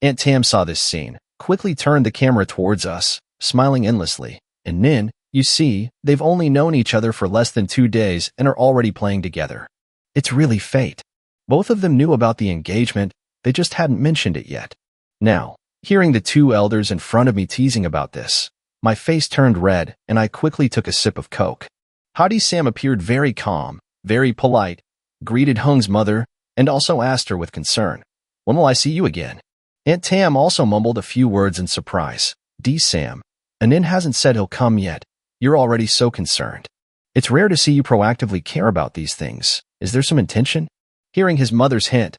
Aunt Tam saw this scene, quickly turned the camera towards us, smiling endlessly, and then, you see, they've only known each other for less than 2 days and are already playing together. It's really fate. Both of them knew about the engagement, they just hadn't mentioned it yet. Now, hearing the two elders in front of me teasing about this, my face turned red and I quickly took a sip of Coke. Sam appeared very calm, very polite, greeted Hung's mother, and also asked her with concern, "When will I see you again?" Aunt Tam also mumbled a few words in surprise. Sam, Anin hasn't said he'll come yet. You're already so concerned. It's rare to see you proactively care about these things. Is there some intention? Hearing his mother's hint,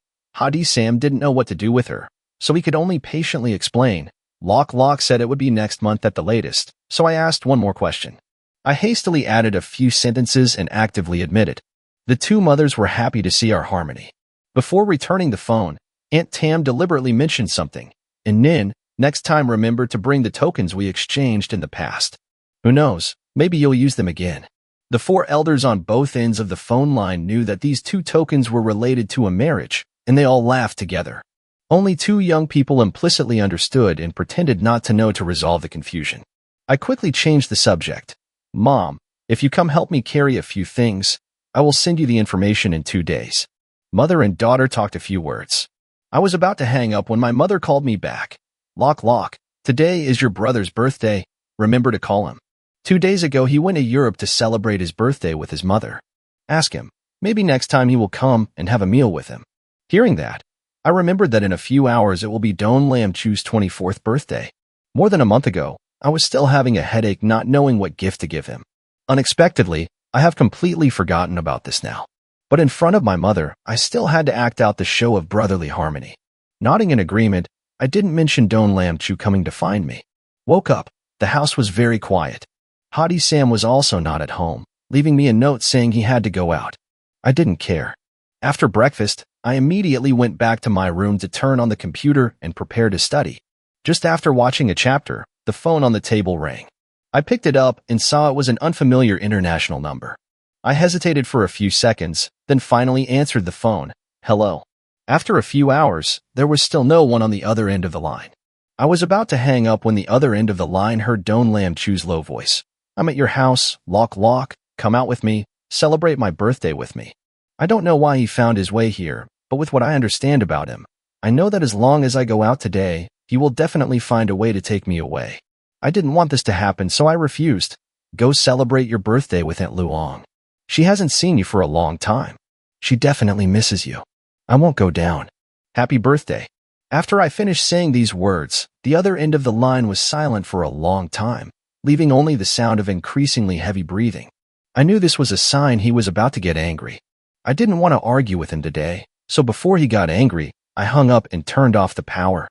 Sam didn't know what to do with her, so he could only patiently explain. Lock said it would be next month at the latest, so I asked one more question. I hastily added a few sentences and actively admitted. The two mothers were happy to see our harmony. Before returning the phone, Aunt Tam deliberately mentioned something, and then, next time remember to bring the tokens we exchanged in the past. Who knows, maybe you'll use them again. The 4 elders on both ends of the phone line knew that these 2 tokens were related to a marriage, and they all laughed together. Only 2 young people implicitly understood and pretended not to know to resolve the confusion. I quickly changed the subject. Mom, if you come help me carry a few things, I will send you the information in 2 days. Mother and daughter talked a few words. I was about to hang up when my mother called me back. Lock, today is your brother's birthday. Remember to call him. 2 days ago, he went to Europe to celebrate his birthday with his mother. Ask him. Maybe next time he will come and have a meal with him. Hearing that, I remembered that in a few hours it will be Don Lam Chu's 24th birthday. More than a month ago, I was still having a headache not knowing what gift to give him. Unexpectedly, I have completely forgotten about this now. But in front of my mother, I still had to act out the show of brotherly harmony. Nodding in agreement, I didn't mention Don Lam Chu coming to find me. Woke up, the house was very quiet. Sam was also not at home, leaving me a note saying he had to go out. I didn't care. After breakfast, I immediately went back to my room to turn on the computer and prepare to study. Just after watching a chapter, the phone on the table rang. I picked it up and saw it was an unfamiliar international number. I hesitated for a few seconds, then finally answered the phone. Hello. After a few hours, there was still no one on the other end of the line. I was about to hang up when the other end of the line heard Don Lam Chu's low voice. "I'm at your house, lock, come out with me, celebrate my birthday with me." I don't know why he found his way here, but with what I understand about him, I know that as long as I go out today, he will definitely find a way to take me away. I didn't want this to happen, so I refused. "Go celebrate your birthday with Aunt Luong. She hasn't seen you for a long time. She definitely misses you. I won't go down. Happy birthday." After I finished saying these words, the other end of the line was silent for a long time, leaving only the sound of increasingly heavy breathing. I knew this was a sign he was about to get angry. I didn't want to argue with him today, so before he got angry, I hung up and turned off the power.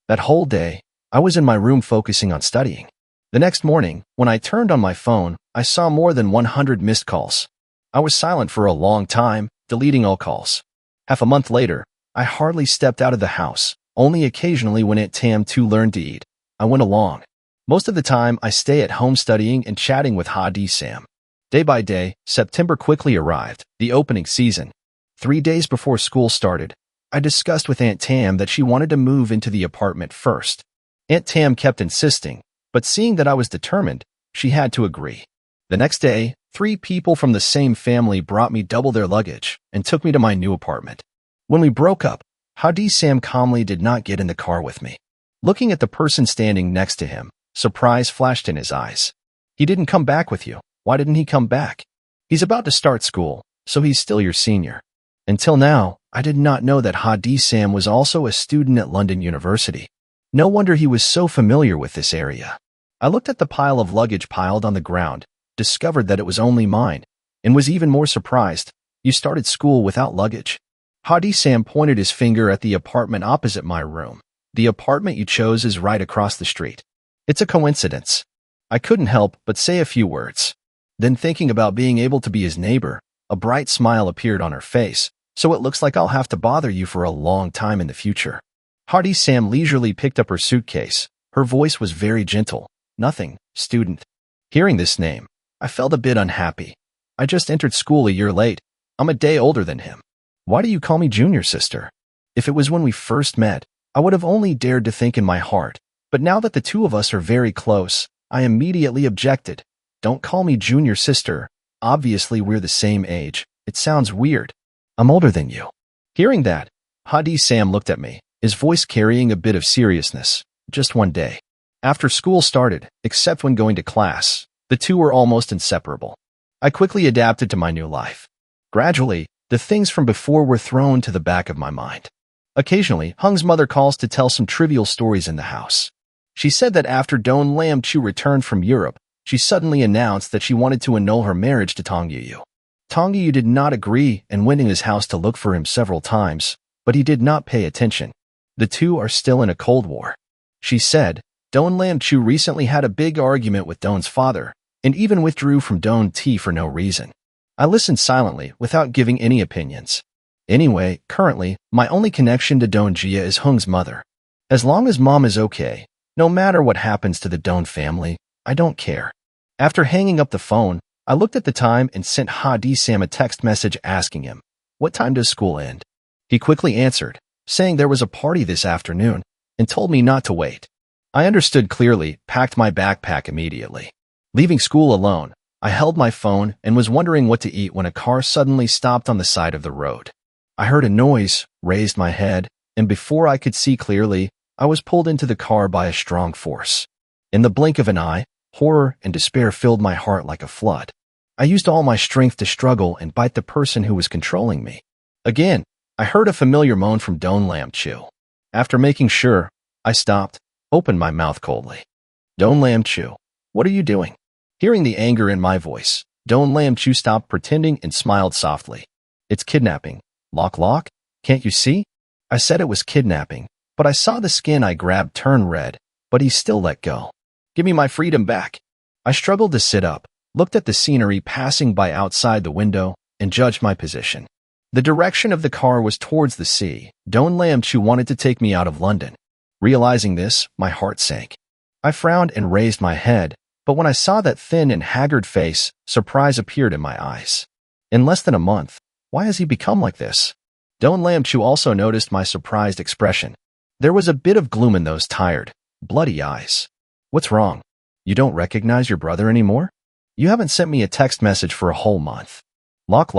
That whole day, I was in my room focusing on studying. The next morning, when I turned on my phone, I saw more than 100 missed calls. I was silent for a long time, deleting all calls. Half a month later, I hardly stepped out of the house, only occasionally when Aunt Tam too learned to eat. I went along. Most of the time, I stay at home studying and chatting with Hadi Sam. Day by day, September quickly arrived, the opening season. 3 days before school started, I discussed with Aunt Tam that she wanted to move into the apartment first. Aunt Tam kept insisting, but seeing that I was determined, she had to agree. The next day, 3 people from the same family brought me double their luggage and took me to my new apartment. When we broke up, Hadi Sam calmly did not get in the car with me. Looking at the person standing next to him, surprise flashed in his eyes. "He didn't come back with you. Why didn't he come back? He's about to start school, so he's still your senior." Until now, I did not know that Hadi Sam was also a student at London University. No wonder he was so familiar with this area. I looked at the pile of luggage piled on the ground, discovered that it was only mine, and was even more surprised. "You started school without luggage?" Hadi Sam pointed his finger at the apartment opposite my room. "The apartment you chose is right across the street. It's a coincidence." I couldn't help but say a few words. Then, thinking about being able to be his neighbor, a bright smile appeared on her face. "So it looks like I'll have to bother you for a long time in the future." Hadi Sam leisurely picked up her suitcase. Her voice was very gentle. "Nothing, student." Hearing this name, I felt a bit unhappy. I just entered school a year late. I'm a day older than him. "Why do you call me junior sister?" If it was when we first met, I would have only dared to think in my heart. But now that the two of us are very close, I immediately objected. "Don't call me junior sister. Obviously, we're the same age. It sounds weird. I'm older than you." Hearing that, Hadi Sam looked at me, his voice carrying a bit of seriousness. "Just one day." After school started, except when going to class, the two were almost inseparable. I quickly adapted to my new life. Gradually, the things from before were thrown to the back of my mind. Occasionally, Hung's mother calls to tell some trivial stories in the house. She said that after Don Lam Chu returned from Europe, she suddenly announced that she wanted to annul her marriage to Tong Yu. Tong Yu did not agree and went in his house to look for him several times, but he did not pay attention. The two are still in a cold war. She said, Don Lam Chu recently had a big argument with Don's father, and even withdrew from Don T for no reason. I listened silently, without giving any opinions. Anyway, currently, my only connection to Don Jia is Hung's mother. As long as mom is okay, no matter what happens to the Don family, I don't care. After hanging up the phone, I looked at the time and sent Hadi Sam a text message asking him, "What time does school end?" He quickly answered, saying there was a party this afternoon, and told me not to wait. I understood clearly, packed my backpack immediately. Leaving school alone, I held my phone and was wondering what to eat when a car suddenly stopped on the side of the road. I heard a noise, raised my head, and before I could see clearly, I was pulled into the car by a strong force. In the blink of an eye, horror and despair filled my heart like a flood. I used all my strength to struggle and bite the person who was controlling me. Again, I heard a familiar moan from Don Lam Chu. After making sure, I stopped, opened my mouth coldly. "Don Lam Chu, what are you doing?" Hearing the anger in my voice, Don Lam Chu stopped pretending and smiled softly. "It's kidnapping. Lock, can't you see?" I said it was kidnapping, but I saw the skin I grabbed turn red, but he still let go. "Give me my freedom back." I struggled to sit up, looked at the scenery passing by outside the window, and judged my position. The direction of the car was towards the sea. Don Lam Chu wanted to take me out of London. Realizing this, my heart sank. I frowned and raised my head, but when I saw that thin and haggard face, surprise appeared in my eyes. In less than a month, why has he become like this? Don Lam Chu also noticed my surprised expression. There was a bit of gloom in those tired, bloody eyes. What's wrong? You don't recognize your brother anymore? You haven't sent me a text message for a whole month. Lock,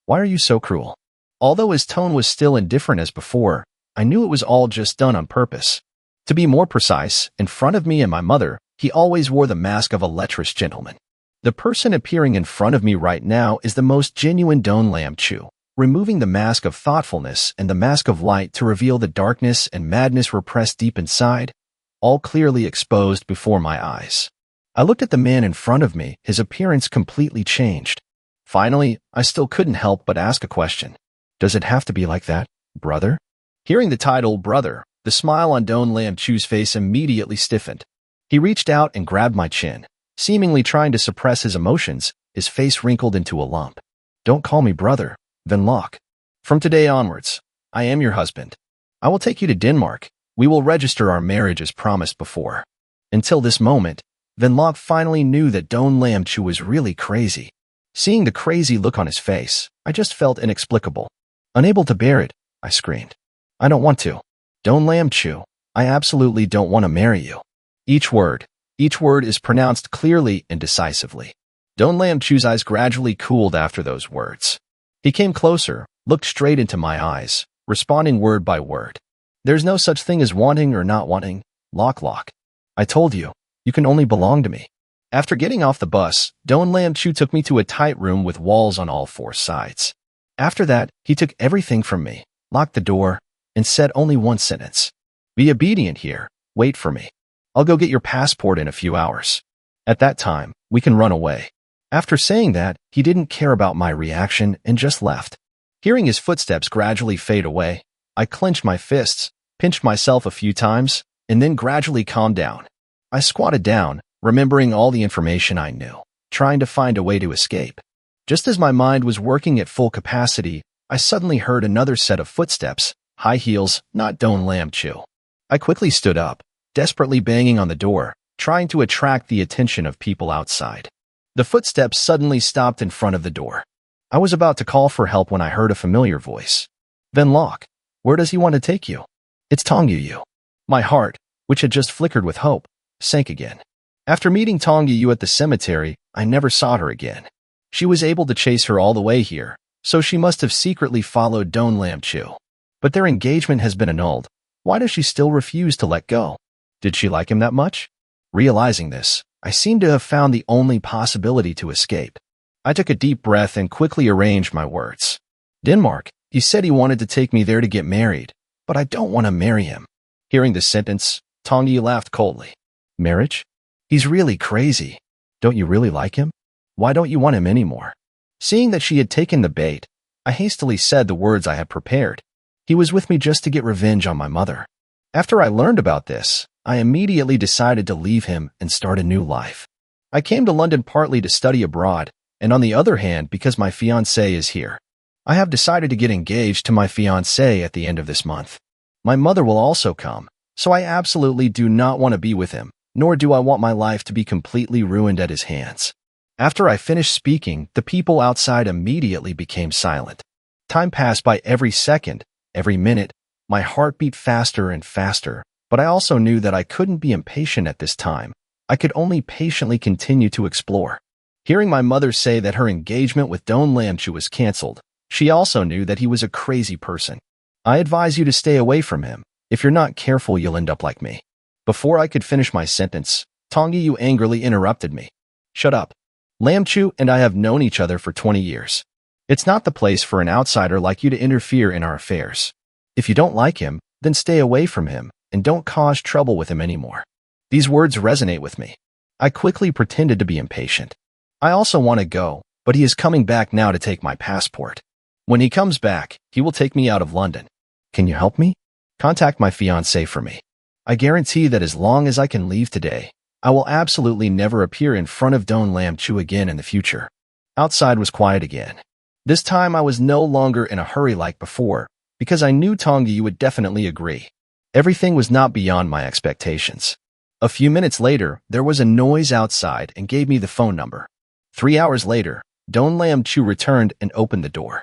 why are you so cruel? Although his tone was still indifferent as before, I knew it was all just done on purpose. To be more precise, in front of me and my mother, he always wore the mask of a lecherous gentleman. The person appearing in front of me right now is the most genuine Don Lam Chu, removing the mask of thoughtfulness and the mask of light to reveal the darkness and madness repressed deep inside, all clearly exposed before my eyes. I looked at the man in front of me, his appearance completely changed. Finally, I still couldn't help but ask a question. Does it have to be like that, brother? Hearing the title, brother, the smile on Don Lam Chu's face immediately stiffened. He reached out and grabbed my chin, seemingly trying to suppress his emotions, his face wrinkled into a lump. Don't call me brother, Van Locke. From today onwards, I am your husband. I will take you to Denmark. We will register our marriage as promised before. Until this moment, Van Locke finally knew that Don Lam Chu was really crazy. Seeing the crazy look on his face, I just felt inexplicable. Unable to bear it, I screamed. I don't want to. Don Lam Chu, I absolutely don't want to marry you. Each word is pronounced clearly and decisively. Don Lam Chu's eyes gradually cooled after those words. He came closer, looked straight into my eyes, responding word by word. There's no such thing as wanting or not wanting, Lock. I told you, you can only belong to me. After getting off the bus, Don Lam Chu took me to a tight room with walls on all four sides. After that, he took everything from me, locked the door, and said only one sentence. Be obedient here, wait for me. I'll go get your passport in a few hours. At that time, we can run away. After saying that, he didn't care about my reaction and just left. Hearing his footsteps gradually fade away, I clenched my fists, pinched myself a few times, and then gradually calmed down. I squatted down, remembering all the information I knew, trying to find a way to escape. Just as my mind was working at full capacity, I suddenly heard another set of footsteps, high heels, not Don Lam Chu. I quickly stood up, desperately banging on the door, trying to attract the attention of people outside. The footsteps suddenly stopped in front of the door. I was about to call for help when I heard a familiar voice. Van Locke, where does he want to take you? It's Tong Yu. My heart, which had just flickered with hope, sank again. After meeting Tong Yu at the cemetery, I never saw her again. She was able to chase her all the way here, so she must have secretly followed Don Lam Chu. But their engagement has been annulled. Why does she still refuse to let go? Did she like him that much? Realizing this, I seemed to have found the only possibility to escape. I took a deep breath and quickly arranged my words. Denmark, he said he wanted to take me there to get married, but I don't want to marry him. Hearing this sentence, Tong Yu laughed coldly. Marriage? He's really crazy. Don't you really like him? Why don't you want him anymore? Seeing that she had taken the bait, I hastily said the words I had prepared. He was with me just to get revenge on my mother. After I learned about this, I immediately decided to leave him and start a new life. I came to London partly to study abroad, and on the other hand because my fiancé is here. I have decided to get engaged to my fiancé at the end of this month. My mother will also come, so I absolutely do not want to be with him, nor do I want my life to be completely ruined at his hands. After I finished speaking, the people outside immediately became silent. Time passed by every second, every minute. My heart beat faster and faster, but I also knew that I couldn't be impatient at this time. I could only patiently continue to explore. Hearing my mother say that her engagement with Don Lam Chu was canceled, she also knew that he was a crazy person. I advise you to stay away from him. If you're not careful, you'll end up like me. Before I could finish my sentence, Tong Yu angrily interrupted me. Shut up. Lam Chu and I have known each other for 20 years. It's not the place for an outsider like you to interfere in our affairs. If you don't like him, then stay away from him and don't cause trouble with him anymore. These words resonate with me. I quickly pretended to be impatient. I also want to go, but he is coming back now to take my passport. When he comes back, he will take me out of London. Can you help me? Contact my fiancé for me. I guarantee that as long as I can leave today, I will absolutely never appear in front of Don Lam Chu again in the future. Outside was quiet again. This time I was no longer in a hurry like before, because I knew Tong Yu would definitely agree. Everything was not beyond my expectations. A few minutes later, there was a noise outside and gave me the phone number. 3 hours later, Don Lam Chu returned and opened the door.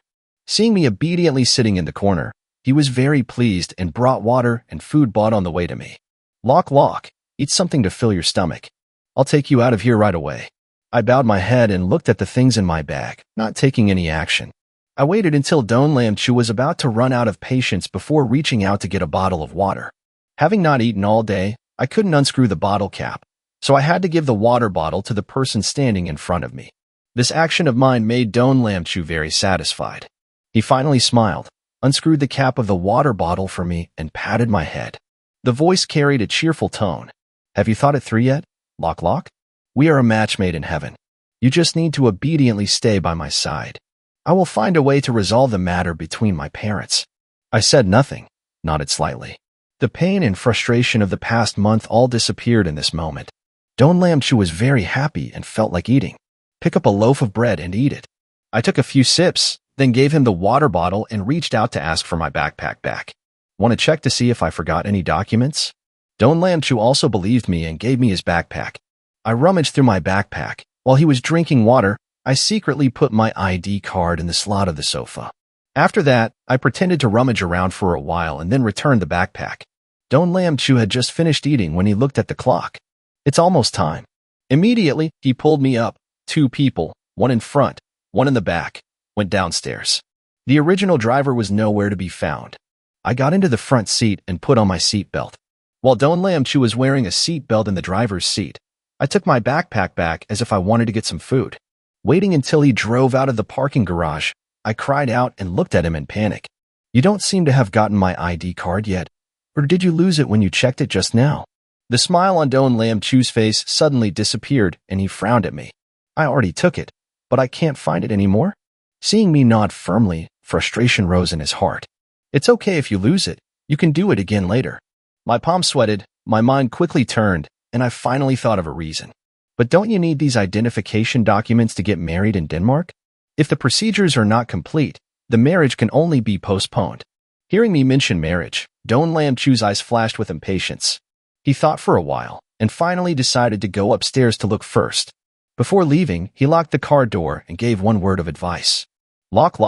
Seeing me obediently sitting in the corner, he was very pleased and brought water and food bought on the way to me. Lock, eat something to fill your stomach. I'll take you out of here right away. I bowed my head and looked at the things in my bag, not taking any action. I waited until Don Lam Chu was about to run out of patience before reaching out to get a bottle of water. Having not eaten all day, I couldn't unscrew the bottle cap, so I had to give the water bottle to the person standing in front of me. This action of mine made Don Lam Chu very satisfied. He finally smiled, unscrewed the cap of the water bottle for me, and patted my head. The voice carried a cheerful tone. Have you thought it through yet, Lock? We are a match made in heaven. You just need to obediently stay by my side. I will find a way to resolve the matter between my parents. I said nothing, nodded slightly. The pain and frustration of the past month all disappeared in this moment. Don Lam Chu was very happy and felt like eating. Pick up a loaf of bread and eat it. I took a few sips, then gave him the water bottle and reached out to ask for my backpack back. Want to check to see if I forgot any documents? Don Lam Chu also believed me and gave me his backpack. I rummaged through my backpack. While he was drinking water, I secretly put my ID card in the slot of the sofa. After that, I pretended to rummage around for a while and then returned the backpack. Don Lam Chu had just finished eating when he looked at the clock. It's almost time. Immediately, he pulled me up. 2 people, one in front, one in the back, went downstairs. The original driver was nowhere to be found. I got into the front seat and put on my seatbelt. While Don Lam Chu was wearing a seatbelt in the driver's seat, I took my backpack back as if I wanted to get some food. Waiting until he drove out of the parking garage, I cried out and looked at him in panic. You don't seem to have gotten my ID card yet. Or did you lose it when you checked it just now? The smile on Don Lam Chu's face suddenly disappeared and he frowned at me. I already took it, but I can't find it anymore. Seeing me nod firmly, frustration rose in his heart. It's okay if you lose it. You can do it again later. My palm sweated, my mind quickly turned, and I finally thought of a reason. But don't you need these identification documents to get married in Denmark? If the procedures are not complete, the marriage can only be postponed. Hearing me mention marriage, Don Lam Chu's eyes flashed with impatience. He thought for a while, and finally decided to go upstairs to look first. Before leaving, he locked the car door and gave one word of advice. Lock,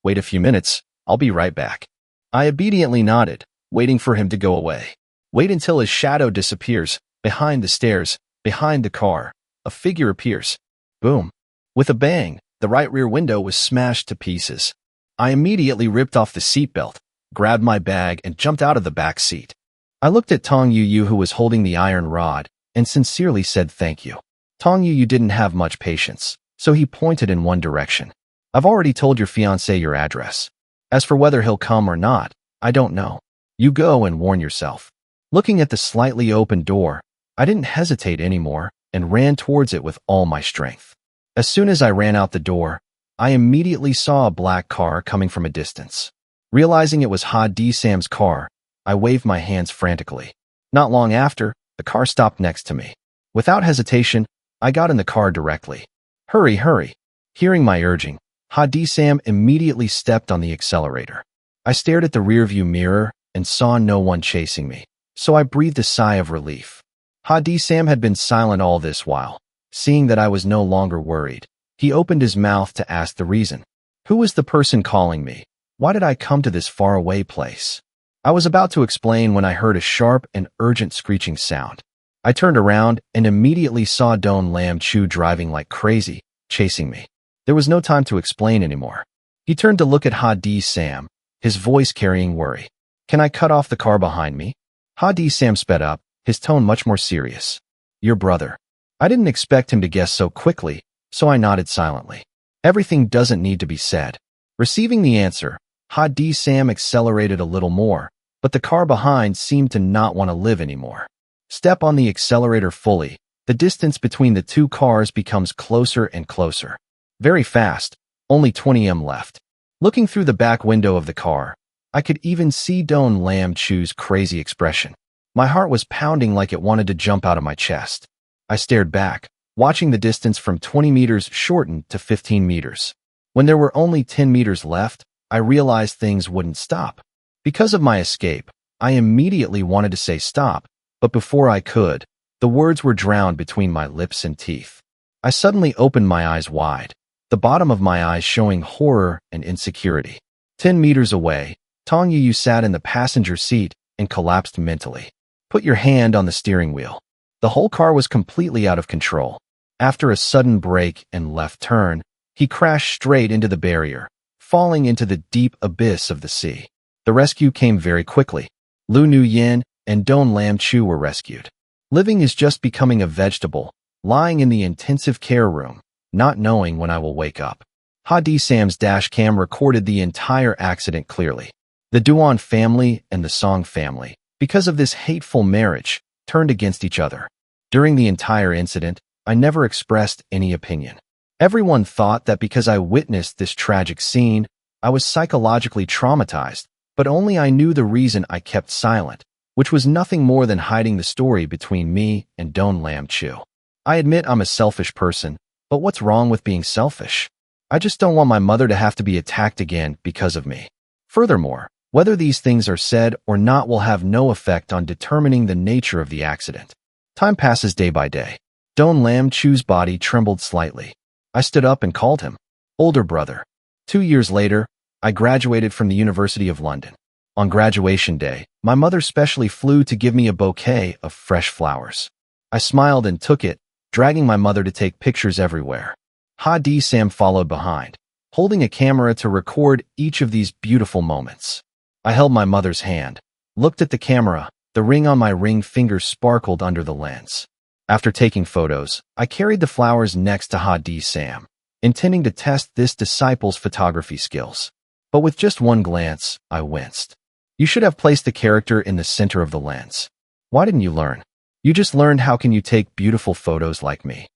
wait a few minutes, I'll be right back. I obediently nodded, waiting for him to go away. Wait until his shadow disappears. Behind the stairs, behind the car, a figure appears. Boom. With a bang, the right rear window was smashed to pieces. I immediately ripped off the seatbelt, grabbed my bag, and jumped out of the back seat. I looked at Tong Yu, who was holding the iron rod, and sincerely said thank you. Tong Yu didn't have much patience, so he pointed in one direction. I've already told your fiancé your address. As for whether he'll come or not, I don't know. You go and warn yourself. Looking at the slightly open door, I didn't hesitate anymore and ran towards it with all my strength. As soon as I ran out the door, I immediately saw a black car coming from a distance. Realizing it was Ha Di Sam's car, I waved my hands frantically. Not long after, the car stopped next to me. Without hesitation, I got in the car directly. Hurry. Hearing my urging, Ha Di Sam immediately stepped on the accelerator. I stared at the rearview mirror and saw no one chasing me, so I breathed a sigh of relief. Ha Di Sam had been silent all this while. Seeing that I was no longer worried, he opened his mouth to ask the reason. Who was the person calling me? Why did I come to this faraway place? I was about to explain when I heard a sharp and urgent screeching sound. I turned around and immediately saw Don Lam Chu driving like crazy, chasing me. There was no time to explain anymore. He turned to look at Ha Di Sam, his voice carrying worry. Can I cut off the car behind me? Ha Di Sam sped up, his tone much more serious. Your brother. I didn't expect him to guess so quickly, so I nodded silently. Everything doesn't need to be said. Receiving the answer, Ha Di Sam accelerated a little more, but the car behind seemed to not want to live anymore. Step on the accelerator fully. The distance between the two cars becomes closer and closer. Very fast, only 20 m left. Looking through the back window of the car, I could even see Don Lam Chu's crazy expression. My heart was pounding like it wanted to jump out of my chest. I stared back, watching the distance from 20 meters shorten to 15 meters. When there were only 10 meters left, I realized things wouldn't stop. Because of my escape, I immediately wanted to say stop, but before I could, the words were drowned between my lips and teeth. I suddenly opened my eyes wide. the bottom of my eyes showing horror and insecurity. 10 meters away, Tong Yu sat in the passenger seat and collapsed mentally. Put your hand on the steering wheel. The whole car was completely out of control. After a sudden brake and left turn, he crashed straight into the barrier, falling into the deep abyss of the sea. The rescue came very quickly. Lu Nuyen and Don Lam Chu were rescued. Living is just becoming a vegetable, lying in the intensive care room, not knowing when I will wake up. Ha Di Sam's dash cam recorded the entire accident clearly. The Duan family and the Song family, because of this hateful marriage, turned against each other. During the entire incident, I never expressed any opinion. Everyone thought that because I witnessed this tragic scene, I was psychologically traumatized, but only I knew the reason I kept silent, which was nothing more than hiding the story between me and Don Lam Chu. I admit I'm a selfish person, but what's wrong with being selfish? I just don't want my mother to have to be attacked again because of me. Furthermore, whether these things are said or not will have no effect on determining the nature of the accident. Time passes day by day. Don Lam Chu's body trembled slightly. I stood up and called him older brother. 2 years later, I graduated from the University of London. On graduation day, my mother specially flew to give me a bouquet of fresh flowers. I smiled and took it, dragging my mother to take pictures everywhere. Ha Di Sam followed behind, holding a camera to record each of these beautiful moments. I held my mother's hand, looked at the camera, the ring on my ring finger sparkled under the lens. After taking photos, I carried the flowers next to Ha Di Sam, intending to test this disciple's photography skills. But with just one glance, I winced. You should have placed the character in the center of the lens. Why didn't you learn? You just learned how can you take beautiful photos like me.